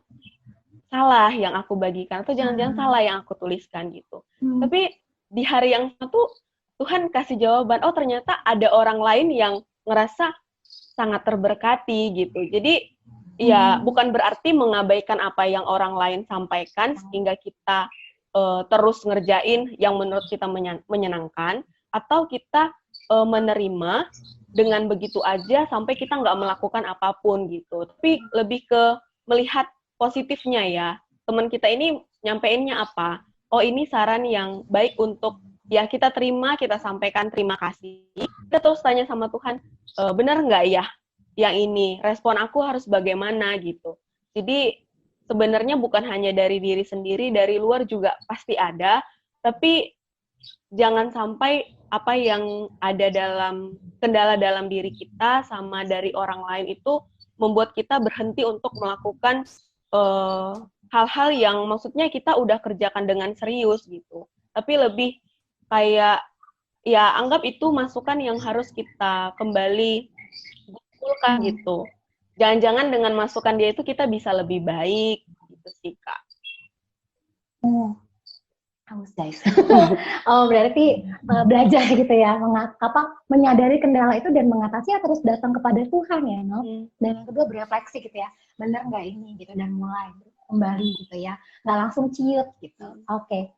B: salah yang aku bagikan atau jangan-jangan salah yang aku tuliskan gitu. Tapi di hari yang satu Tuhan kasih jawaban, oh ternyata ada orang lain yang ngerasa sangat terberkati gitu. Jadi ya bukan berarti mengabaikan apa yang orang lain sampaikan sehingga kita terus ngerjain yang menurut kita menyenangkan, atau kita menerima dengan begitu aja sampai kita nggak melakukan apapun gitu. Tapi lebih ke melihat positifnya ya. Teman kita ini nyampeinnya apa? Oh ini saran yang baik untuk ya kita terima, kita sampaikan terima kasih. Kita terus tanya sama Tuhan, benar nggak ya yang ini? Respon aku harus bagaimana gitu. Jadi sebenarnya bukan hanya dari diri sendiri, dari luar juga pasti ada, tapi jangan sampai apa yang ada dalam kendala dalam diri kita sama dari orang lain itu membuat kita berhenti untuk melakukan hal-hal yang maksudnya kita udah kerjakan dengan serius gitu. Tapi lebih kayak ya anggap itu masukan yang harus kita kembali kumpulkan gitu. Jangan-jangan dengan masukan dia itu kita bisa lebih baik gitu sih Kak.
A: Haus guys. Oh berarti belajar gitu ya, menyadari kendala itu dan mengatasi terus datang kepada Tuhan ya, no? Dan yang kedua berefleksi gitu ya, benar nggak ini gitu dan mulai kembali gitu ya, nggak langsung ciut gitu. Oke.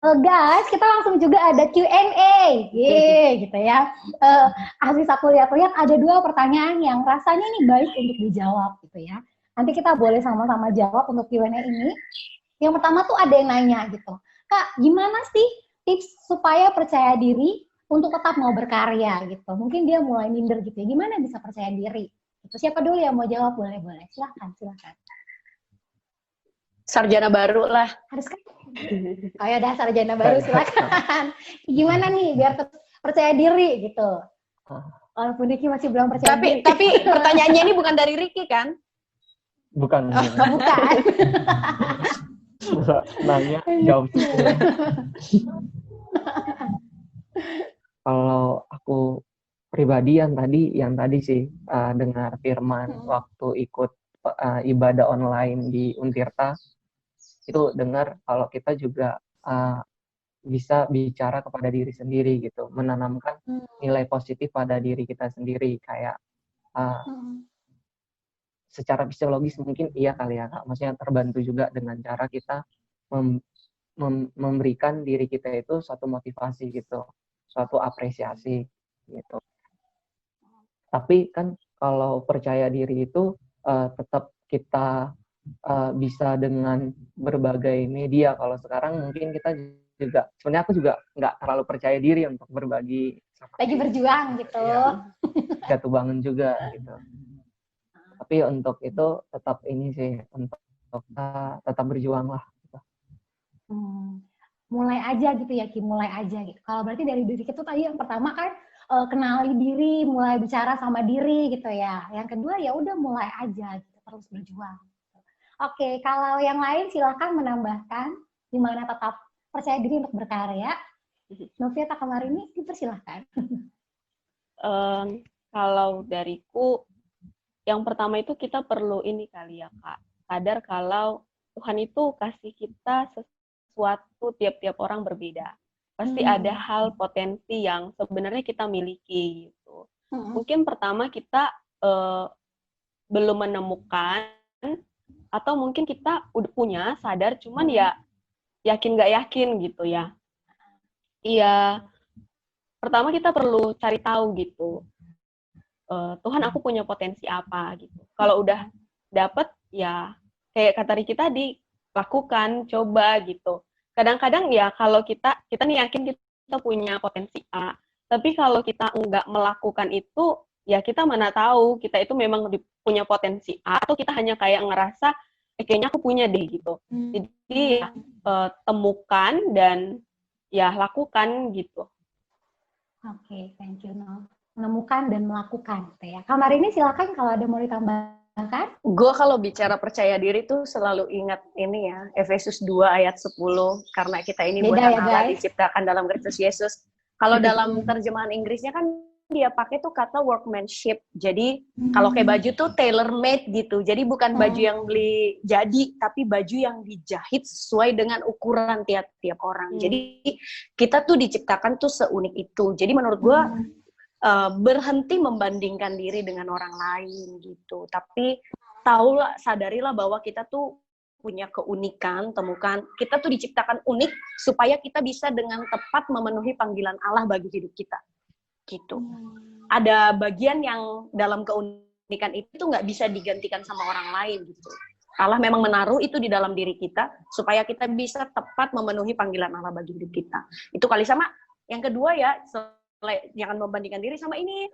A: Guys, kita langsung juga ada Q&A, gitu ya. Aziz aku lihat-lihat ada 2 pertanyaan yang rasanya ini baik untuk dijawab gitu ya. Nanti kita boleh sama-sama jawab untuk Q&A ini. Yang pertama tuh ada yang nanya gitu, Kak, gimana sih tips supaya percaya diri untuk tetap mau berkarya gitu? Mungkin dia mulai minder gitu ya, gimana bisa percaya diri? Gitu. Siapa dulu yang mau jawab? Boleh. Silakan.
D: Sarjana baru lah.
A: Harus kan? Oh ya udah sarjana baru, silakan. Gimana nih biar percaya diri gitu? Walaupun Ricky masih belum percaya diri.
D: Tapi pertanyaannya ini bukan dari Ricky kan?
C: Bukan.
A: Bukan.
C: Nanya, jawab. Kalau aku pribadi yang tadi sih dengar firman waktu ikut ibadah online di Untirta, itu dengar kalau kita juga bisa bicara kepada diri sendiri gitu, menanamkan nilai positif pada diri kita sendiri, kayak secara fisiologis mungkin iya kali ya Kak, maksudnya terbantu juga dengan cara kita memberikan diri kita itu suatu motivasi gitu, suatu apresiasi gitu. Tapi kan kalau percaya diri itu tetap kita bisa dengan berbagai media. Kalau sekarang mungkin kita juga, sebenarnya aku juga nggak terlalu percaya diri untuk berbagi.
A: Lagi berjuang gitu.
C: Ya, jatuh bangun juga gitu. Tapi untuk itu tetap ini sih, untuk tetap berjuang lah. Gitu.
A: Mulai aja gitu ya, Ki, mulai aja gitu. Kalau berarti dari diri kita tadi yang pertama kan kenali diri, mulai bicara sama diri gitu ya. Yang kedua ya udah mulai aja gitu, terus berjuang. Oke, kalau yang lain silakan menambahkan gimana tetap percaya diri untuk berkarya. Novia Takamarini, dipersilahkan.
B: Kalau dariku, yang pertama itu kita perlu ini kali ya Kak, sadar kalau Tuhan itu kasih kita sesuatu, tiap-tiap orang berbeda. Pasti ada hal potensi yang sebenarnya kita miliki gitu. Mungkin pertama kita belum menemukan, atau mungkin kita udah punya, sadar, cuman ya yakin nggak yakin gitu ya. Iya, pertama kita perlu cari tahu gitu. Tuhan, aku punya potensi apa gitu. Kalau udah dapet, ya kayak kata Ricky tadi, lakukan, coba gitu. Kadang-kadang ya kalau kita nih yakin kita punya potensi A, tapi kalau kita nggak melakukan itu, ya kita mana tahu kita itu memang punya potensi A, atau kita hanya kayak ngerasa kayaknya aku punya deh gitu. Jadi ya, temukan dan ya lakukan gitu.
A: Oke, thank you, No. Menemukan dan melakukan gitu ya. Kamar ini silakan kalau ada mau ditambahkan.
D: Gue kalau bicara percaya diri tuh selalu ingat ini ya, Efesus 2 ayat 10, karena kita ini buatan Allah, diciptakan dalam Kristus Yesus. Kalau dalam terjemahan Inggrisnya kan dia pakai tuh kata workmanship. Jadi kalau kayak baju tuh tailor made gitu. Jadi bukan baju yang beli jadi, tapi baju yang dijahit sesuai dengan ukuran tiap-tiap orang. Jadi kita tuh diciptakan tuh seunik itu. Jadi menurut gue berhenti membandingkan diri dengan orang lain gitu. Tapi tahulah, sadarilah bahwa kita tuh punya keunikan, temukan. Kita tuh diciptakan unik supaya kita bisa dengan tepat memenuhi panggilan Allah bagi hidup kita. Gitu. Ada bagian yang dalam keunikan itu nggak bisa digantikan sama orang lain gitu. Allah memang menaruh itu di dalam diri kita supaya kita bisa tepat memenuhi panggilan Allah bagi hidup kita. Itu kali. Sama yang kedua ya, jangan membandingkan diri sama ini.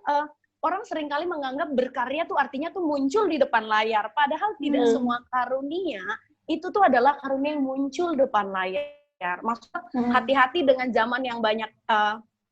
D: orang seringkali menganggap berkarya tuh artinya tuh muncul di depan layar. Padahal tidak semua karunia itu tuh adalah karunia yang muncul depan layar. Maksudnya hati-hati dengan zaman yang banyak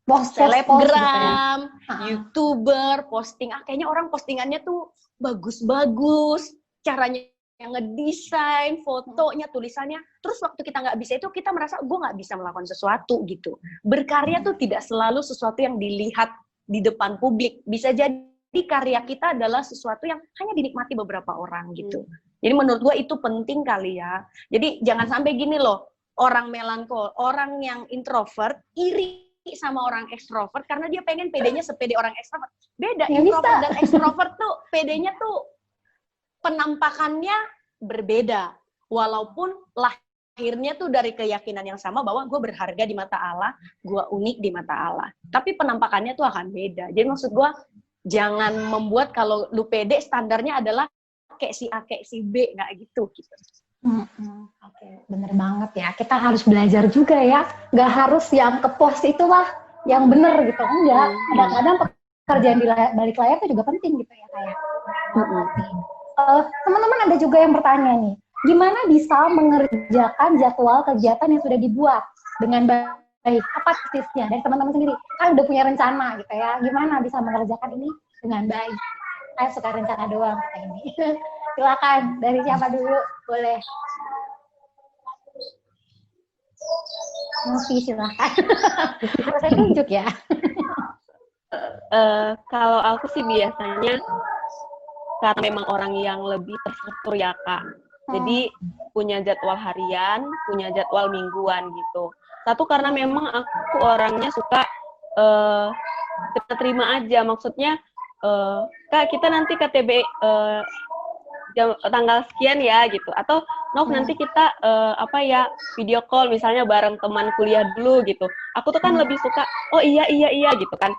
D: selebgram, YouTuber, posting. Kayaknya orang postingannya tuh bagus-bagus, caranya yang ngedesain, fotonya, tulisannya. Terus waktu kita nggak bisa itu, kita merasa gue nggak bisa melakukan sesuatu gitu. Berkarya tuh tidak selalu sesuatu yang dilihat di depan publik. Bisa jadi karya kita adalah sesuatu yang hanya dinikmati beberapa orang gitu. Jadi menurut gue itu penting kali ya. Jadi jangan sampai gini loh, orang melankol, orang yang introvert iri sama orang ekstrovert karena dia pengen PD-nya sepede orang ekstrovert. Beda, introvert dan ekstrovert tuh PD-nya tuh penampakannya berbeda. Walaupun lahirnya tuh dari keyakinan yang sama bahwa gue berharga di mata Allah, gue unik di mata Allah. Tapi penampakannya tuh akan beda. Jadi maksud gue, jangan membuat kalau lu pede standarnya adalah kayak si A, kayak si B, nggak gitu.
A: Oke, bener banget ya. Kita harus belajar juga ya. Nggak harus yang ke pos itulah yang bener gitu. Enggak. Kadang-kadang pekerjaan di balik layar itu juga penting gitu ya kayak. Teman-teman ada juga yang bertanya nih, gimana bisa mengerjakan jadwal kegiatan yang sudah dibuat dengan baik? Apa tipsnya dari teman-teman sendiri? Kan udah punya rencana gitu ya. Gimana bisa mengerjakan ini dengan baik? Saya suka rencana doang kayak ini. Silakan, dari siapa dulu? Boleh. Novi, silakan. Harus saya tunjuk ya.
B: Kalau aku sih biasanya karena memang orang yang lebih terstruktur ya Kak. Jadi punya jadwal harian, punya jadwal mingguan gitu. Satu karena memang aku orangnya suka terima aja. Maksudnya Kak kita nanti KTB tanggal sekian ya gitu. Atau nanti kita video call misalnya bareng teman kuliah dulu gitu. Aku tuh kan lebih suka oh iya gitu kan.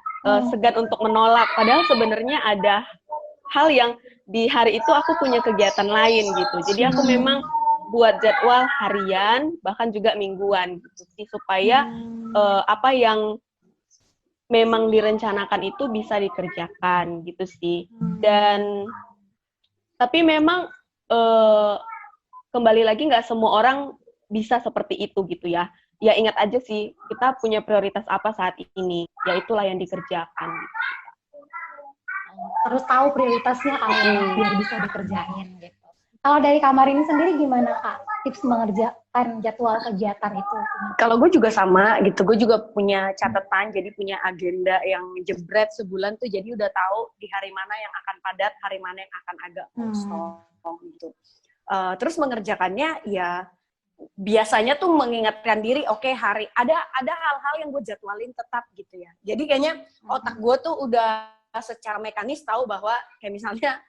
B: Segan untuk menolak. Padahal sebenarnya ada hal yang di hari itu aku punya kegiatan lain gitu. Jadi aku memang buat jadwal harian bahkan juga mingguan gitu sih supaya apa yang memang direncanakan itu bisa dikerjakan gitu sih. Dan tapi memang kembali lagi nggak semua orang bisa seperti itu gitu ya. Ya ingat aja sih kita punya prioritas apa saat ini, ya itulah yang dikerjakan.
A: Harus tahu prioritasnya apa biar bisa dikerjain gitu. Kalau dari kamar ini sendiri gimana Kak? Tips mengerjakan jadwal kegiatan itu?
D: Kalau gue juga sama gitu, gue juga punya catatan, jadi punya agenda yang jebret sebulan tuh, jadi udah tahu di hari mana yang akan padat, hari mana yang akan agak kosong gitu. Terus mengerjakannya ya biasanya tuh mengingatkan diri, oke, hari ada hal-hal yang gue jadwalin tetap gitu ya. Jadi kayaknya otak gue tuh udah secara mekanis tahu bahwa kayak misalnya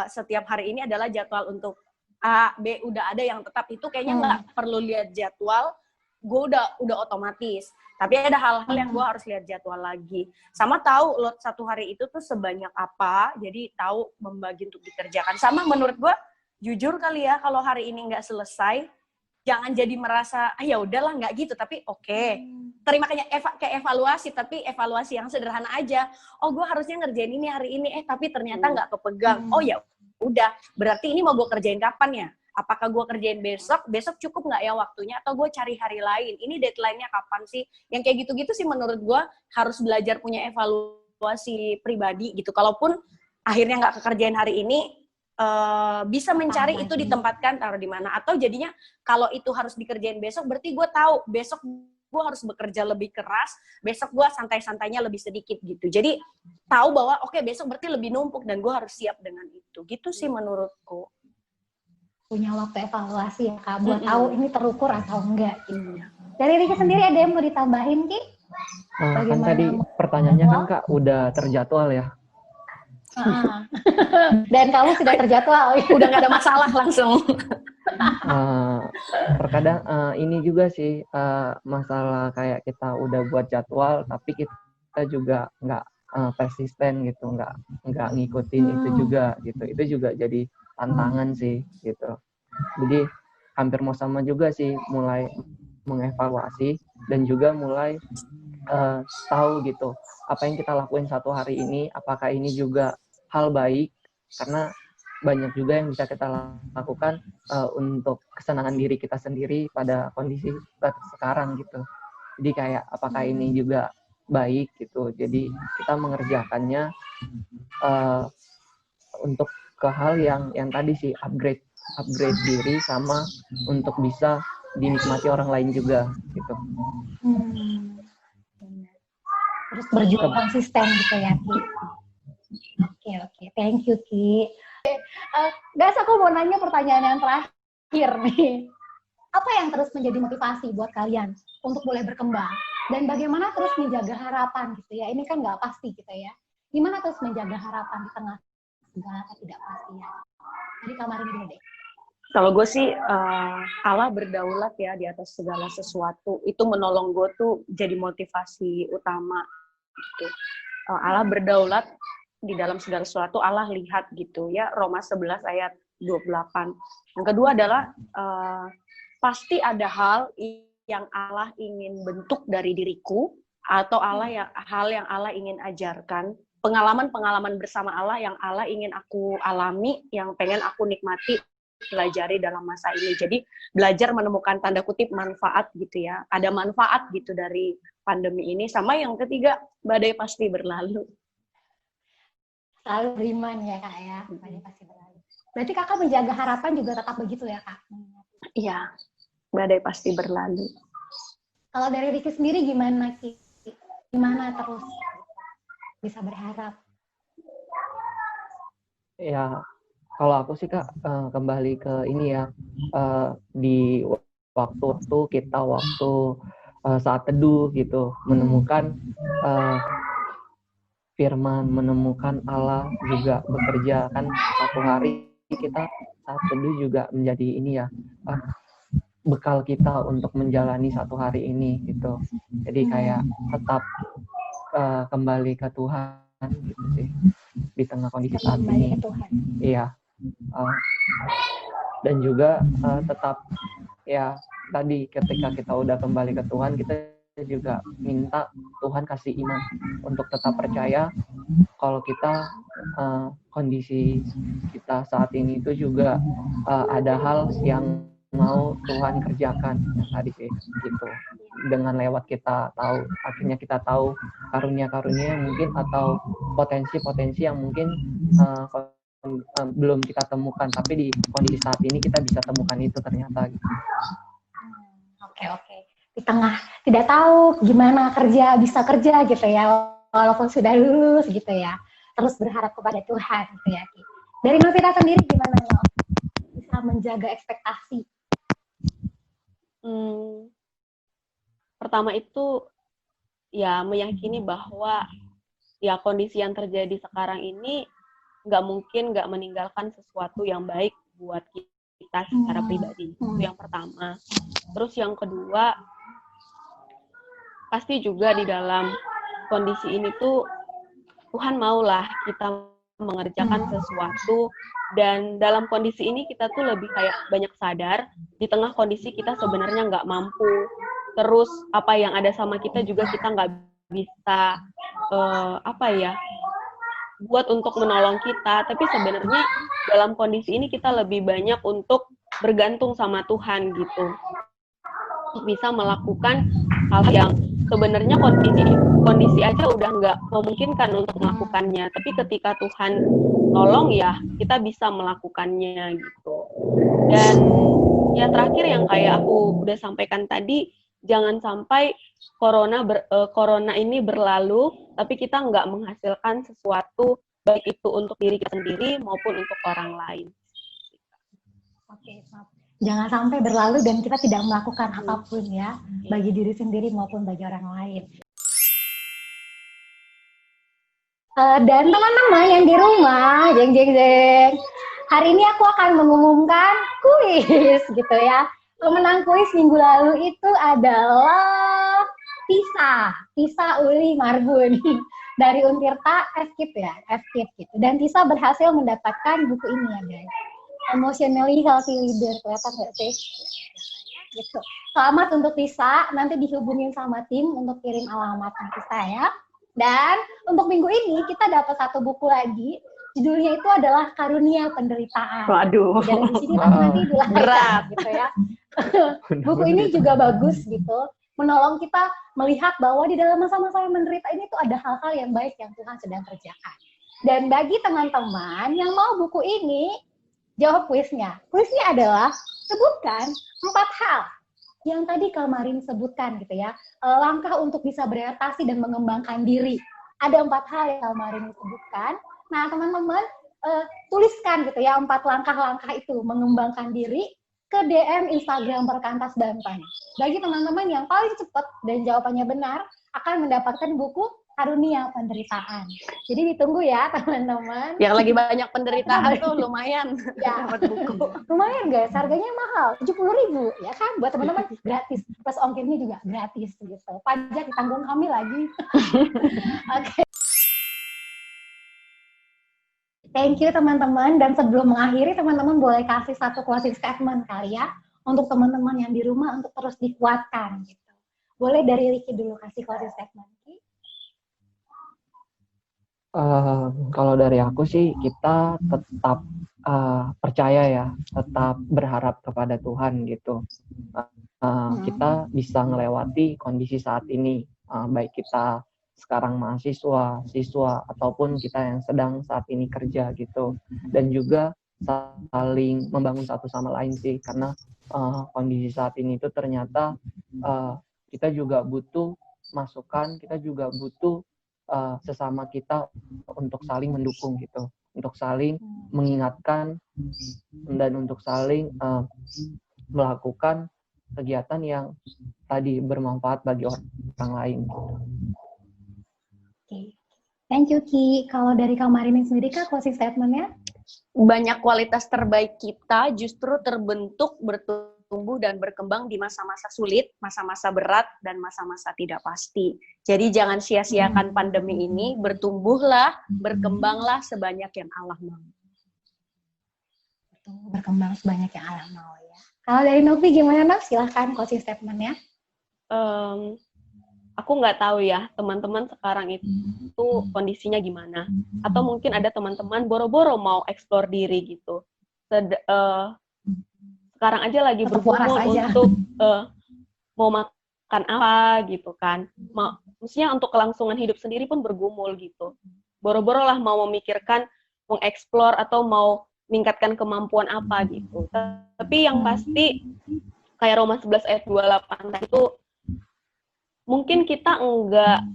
D: setiap hari ini adalah jadwal untuk A, B, udah ada yang tetap, itu kayaknya nggak perlu lihat jadwal, gue udah otomatis. Tapi ada hal-hal yang gue harus lihat jadwal lagi. Sama tahu load satu hari itu tuh sebanyak apa, jadi tahu membagi untuk dikerjakan. Sama menurut gue, jujur kali ya, kalau hari ini nggak selesai, jangan jadi merasa ya udahlah nggak gitu, tapi terima kayak evaluasi, tapi evaluasi yang sederhana aja. Oh gue harusnya ngerjain ini hari ini, tapi ternyata nggak kepegang. Oh ya udah, berarti ini mau gue kerjain kapan ya? Apakah gue kerjain besok cukup nggak ya waktunya, atau gue cari hari lain? Ini deadline-nya kapan sih? Yang kayak gitu-gitu sih menurut gue harus belajar punya evaluasi pribadi gitu. Kalaupun akhirnya nggak kekerjain hari ini, bisa mencari itu ditempatkan taruh di mana, atau jadinya kalau itu harus dikerjain besok berarti gue tahu besok gue harus bekerja lebih keras, besok gue santai-santainya lebih sedikit gitu. Jadi tahu bahwa besok berarti lebih numpuk dan gue harus siap dengan itu. Gitu sih menurutku.
A: Punya waktu evaluasi ya Kak, buat tahu ini terukur atau enggak gitu. Dari Rika sendiri ada yang mau ditambahin Ki?
C: Kan tadi pertanyaannya kan Kak udah terjadwal ya.
A: Dan kamu sudah terjadwal,
D: udah nggak ada masalah langsung.
C: Terkadang ini juga sih masalah kayak kita udah buat jadwal tapi kita juga nggak persisten gitu, nggak ngikutin itu juga gitu. Itu juga jadi tantangan sih gitu. Jadi hampir mau sama juga sih, mulai mengevaluasi dan juga mulai tahu gitu apa yang kita lakuin satu hari ini, apakah ini juga hal baik, karena banyak juga yang bisa kita lakukan untuk kesenangan diri kita sendiri pada kondisi sekarang gitu. Jadi kayak apakah ini juga baik gitu. Jadi kita mengerjakannya untuk ke hal yang tadi sih, upgrade diri sama untuk bisa dinikmati orang lain juga gitu.
A: Terus berjuang konsisten gitu ya, Ki. Oke, thank you, Ki. Guys, aku mau nanya pertanyaan yang terakhir nih. Apa yang terus menjadi motivasi buat kalian untuk boleh berkembang? Dan bagaimana terus menjaga harapan gitu ya? Ini kan nggak pasti gitu ya. Gimana terus menjaga harapan di tengah segala ketidakpastian? Jadi Kamarin dulu deh.
D: Kalau gue sih, Allah berdaulat ya di atas segala sesuatu. Itu menolong gue tuh jadi motivasi utama. Gitu. Allah berdaulat di dalam segala sesuatu, Allah lihat gitu ya. Roma 11 ayat 28. Yang kedua adalah, pasti ada hal yang Allah ingin bentuk dari diriku, atau hal yang Allah ingin ajarkan. Pengalaman-pengalaman bersama Allah yang Allah ingin aku alami, yang pengen aku nikmati, pelajari dalam masa ini. Jadi belajar menemukan tanda kutip manfaat gitu ya. Ada manfaat gitu dari pandemi ini. Sama yang ketiga, badai pasti berlalu.
A: Selalu beriman ya Kak ya, badai pasti berlalu. Berarti Kakak menjaga harapan juga tetap begitu ya Kak?
D: Iya, badai pasti berlalu.
A: Kalau dari Riki sendiri gimana Ki? Gimana terus bisa berharap?
C: Ya, kalau aku sih Kak, kembali ke ini ya, di waktu-waktu kita saat teduh gitu, menemukan firman, menemukan Allah juga bekerja. Kan satu hari kita saat teduh juga menjadi ini ya, bekal kita untuk menjalani satu hari ini gitu. Jadi kayak tetap kembali ke Tuhan gitu sih di tengah kondisi saat ini. Iya. Dan juga tetap ya tadi ketika kita udah kembali ke Tuhan, kita juga minta Tuhan kasih iman untuk tetap percaya kalau kita kondisi kita saat ini itu juga ada hal yang mau Tuhan kerjakan tadi sih gitu. Dengan lewat kita tahu, akhirnya kita tahu karunia-karunia mungkin atau potensi-potensi yang mungkin belum kita temukan, tapi di kondisi saat ini kita bisa temukan itu ternyata gitu.
A: Oke. Di tengah tidak tahu gimana bisa kerja gitu ya, walaupun sudah lulus gitu ya, terus berharap kepada Tuhan gitu ya. Dari Novita sendiri gimana Nov? Bisa menjaga ekspektasi?
B: Pertama itu ya meyakini bahwa ya kondisi yang terjadi sekarang ini nggak meninggalkan sesuatu yang baik buat kita secara pribadi. Itu yang pertama. Terus yang kedua, pasti juga di dalam kondisi ini tuh Tuhan maulah kita mengerjakan sesuatu, dan dalam kondisi ini kita tuh lebih kayak banyak sadar di tengah kondisi kita sebenarnya nggak mampu. Terus apa yang ada sama kita juga kita nggak bisa buat untuk menolong kita, tapi sebenarnya dalam kondisi ini kita lebih banyak untuk bergantung sama Tuhan gitu, untuk bisa melakukan hal yang sebenarnya kondisi aja udah nggak memungkinkan untuk melakukannya, tapi ketika Tuhan tolong ya kita bisa melakukannya gitu. Dan ya terakhir yang kayak aku udah sampaikan tadi, jangan sampai corona ini berlalu tapi kita nggak menghasilkan sesuatu, baik itu untuk diri kita sendiri maupun untuk orang lain.
A: Oke, jangan sampai berlalu dan kita tidak melakukan apapun ya, bagi diri sendiri maupun bagi orang lain. Dan teman-teman yang di rumah, jeng, hari ini aku akan mengumumkan kuis gitu ya. Pemenang kuis minggu lalu itu adalah Tisa Uli Marbun dari Untirta FKIP gitu. Dan Tisa berhasil mendapatkan buku ini ya guys, Emotionally Healthy Leader, kelihatan nggak sih? gitu. Selamat untuk Tisa, nanti dihubungin sama tim untuk kirim alamatnya Tisa ya. Dan untuk minggu ini kita dapat satu buku lagi, judulnya itu adalah Karunia Penderitaan.
D: Waduh.
A: Dan di sini nanti
D: Berat
A: gitu ya. Buku ini juga bagus gitu, menolong kita melihat bahwa di dalam masa-masa yang menderita ini tuh ada hal-hal yang baik yang Tuhan sedang kerjakan. Dan bagi teman-teman yang mau buku ini, jawab kuisnya. Kuisnya adalah sebutkan 4 hal yang tadi Kalmarin sebutkan gitu ya, langkah untuk bisa beradaptasi dan mengembangkan diri. Ada 4 hal yang Kalmarin sebutkan. Nah teman-teman tuliskan gitu ya 4 langkah-langkah itu mengembangkan diri ke DM Instagram Perkantas Banten. Bagi teman-teman yang paling cepat dan jawabannya benar akan mendapatkan buku Karunia Penderitaan. Jadi ditunggu ya teman-teman.
D: Yang lagi banyak penderitaan tuh lumayan
A: ya.
D: dapat buku.
A: Lumayan guys, harganya mahal, 70.000 ya kan? Buat teman-teman gratis, plus ongkirnya juga gratis gitu. Pajak ditanggung kami lagi. Oke. Thank you teman-teman, dan sebelum mengakhiri teman-teman boleh kasih satu closing statement kali ya untuk teman-teman yang di rumah untuk terus dikuatkan gitu. Boleh dari Ricky dulu kasih closing statement.
C: Kalau dari aku sih kita tetap percaya ya, tetap berharap kepada Tuhan gitu. Kita bisa melewati kondisi saat ini, baik kita sekarang mahasiswa, siswa, ataupun kita yang sedang saat ini kerja gitu. Dan juga saling membangun satu sama lain sih, karena kondisi saat ini itu ternyata kita juga butuh masukan, kita juga butuh sesama kita untuk saling mendukung gitu, untuk saling mengingatkan dan untuk saling melakukan kegiatan yang tadi bermanfaat bagi orang lain.
A: Oke. Thank you Ki. Kalau dari Kak Marini sendiri Kak, closing statement-nya?
D: Banyak kualitas terbaik kita justru terbentuk, bertumbuh dan berkembang di masa-masa sulit, masa-masa berat, dan masa-masa tidak pasti. Jadi jangan sia-siakan pandemi ini, bertumbuhlah, berkembanglah sebanyak yang Allah mau.
A: Berkembang sebanyak yang Allah mau ya. Kalau dari Novi gimana Nov? Silahkan closing statement-nya.
B: Aku nggak tahu ya teman-teman sekarang itu kondisinya gimana. Atau mungkin ada teman-teman boro-boro mau eksplor diri gitu. Sekarang aja lagi bergumul untuk mau makan apa gitu kan. Maksudnya untuk kelangsungan hidup sendiri pun bergumul gitu. Boro-boro lah mau memikirkan, mengeksplor atau mau meningkatkan kemampuan apa gitu. Tapi yang pasti kayak Roma 11 ayat 28 itu mungkin kita enggak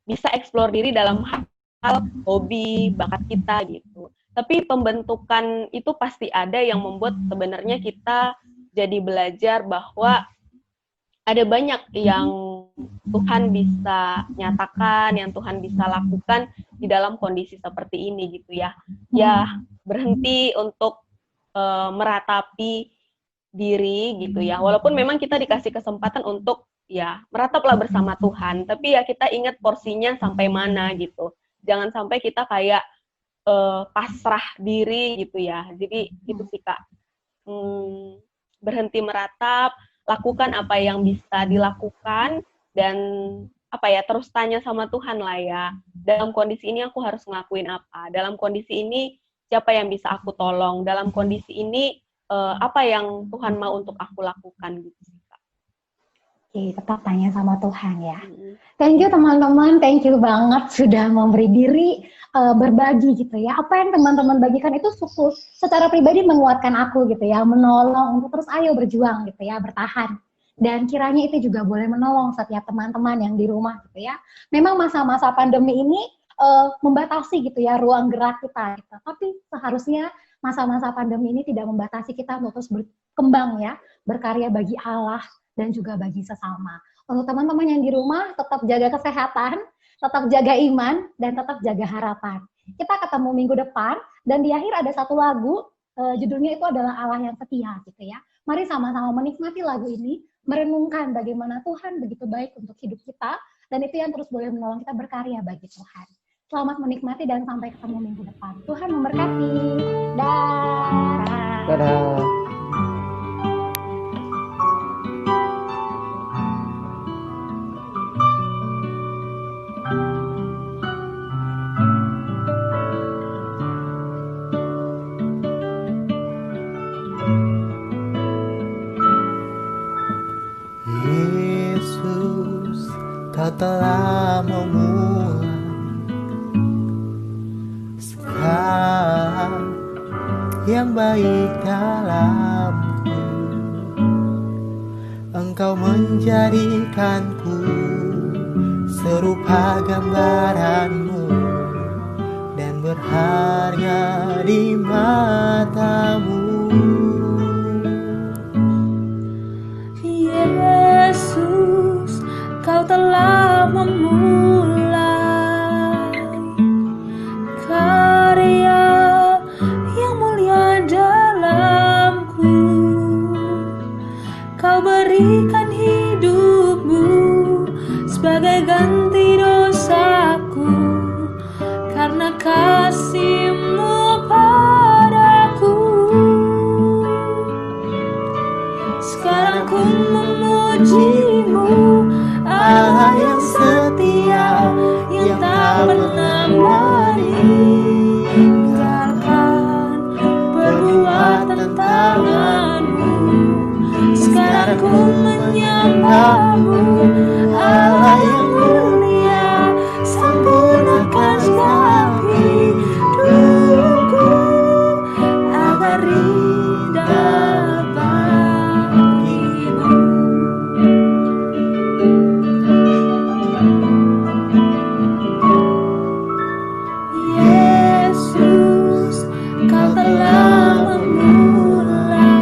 B: bisa eksplor diri dalam hal hobi, bakat kita gitu. Tapi pembentukan itu pasti ada yang membuat sebenarnya kita jadi belajar bahwa ada banyak yang Tuhan bisa nyatakan, yang Tuhan bisa lakukan di dalam kondisi seperti ini gitu ya. Ya, berhenti untuk meratapi diri gitu ya. Walaupun memang kita dikasih kesempatan untuk ya merataplah bersama Tuhan, tapi ya kita ingat porsinya sampai mana gitu. Jangan sampai kita kayak pasrah diri gitu ya. Jadi itu sih Kak. Berhenti meratap, lakukan apa yang bisa dilakukan, dan terus tanya sama Tuhan lah ya. Dalam kondisi ini aku harus ngelakuin apa? Dalam kondisi ini siapa yang bisa aku tolong? Dalam kondisi ini apa yang Tuhan mau untuk aku lakukan gitu sih Kak.
A: Oke, tetap tanya sama Tuhan ya. Thank you teman-teman, thank you banget sudah memberi diri, berbagi gitu ya. Apa yang teman-teman bagikan itu secara pribadi menguatkan aku gitu ya, menolong untuk terus ayo berjuang gitu ya, bertahan. Dan kiranya itu juga boleh menolong setiap teman-teman yang di rumah gitu ya. Memang masa-masa pandemi ini membatasi gitu ya ruang gerak kita gitu. Tapi seharusnya masa-masa pandemi ini tidak membatasi kita untuk terus berkembang ya, berkarya bagi Allah dan juga bagi sesama. Untuk teman-teman yang di rumah, tetap jaga kesehatan, tetap jaga iman, dan tetap jaga harapan. Kita ketemu minggu depan, dan di akhir ada satu lagu, judulnya itu adalah Allah yang setia gitu ya. Mari sama-sama menikmati lagu ini, merenungkan bagaimana Tuhan begitu baik untuk hidup kita, dan itu yang terus boleh menolong kita berkarya bagi Tuhan. Selamat menikmati dan sampai ketemu minggu depan. Tuhan memberkati. Dah.
C: Dadah.
E: Yesus, Kau telah memulai segala yang baik dalamku. Engkau menjadikanku serupa gambaran-Mu dan berharga di mata-Mu.
F: Yesus, Kau telah memulai karya yang mulia dalamku. Kau berikan hidup-Mu sebagai ganti dosaku, karena kasih-Mu padaku. Sekarang ku memuji-Mu, Allah yang setia, yang tak pernah meninggalkan perbuatan tangan-Mu. Sekarang ku menyembah-Mu, Allah yang mulia, sempurnakan segala hidupku agar indah bagi-Mu. Yesus, Kau telah memulai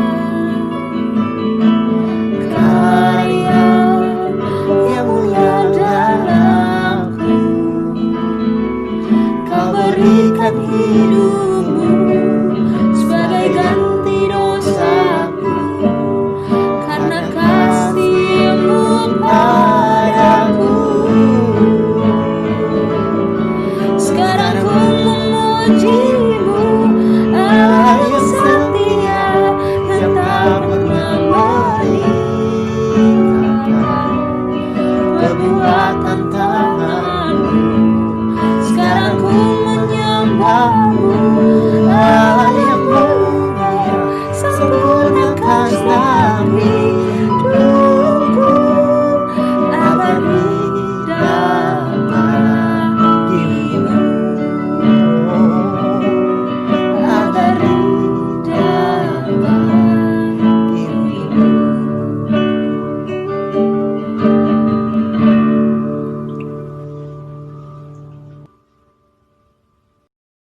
F: karya yang mulia dalamku. Kau berikan hidup-Mu sebagai ganti dosaku, karena kasih-Mu padaku. Sekarang ku memuji-Mu, Allah yang setia, yang tak pernah meninggalkan perbuatan tangan-Mu. Sekarang ku menyembah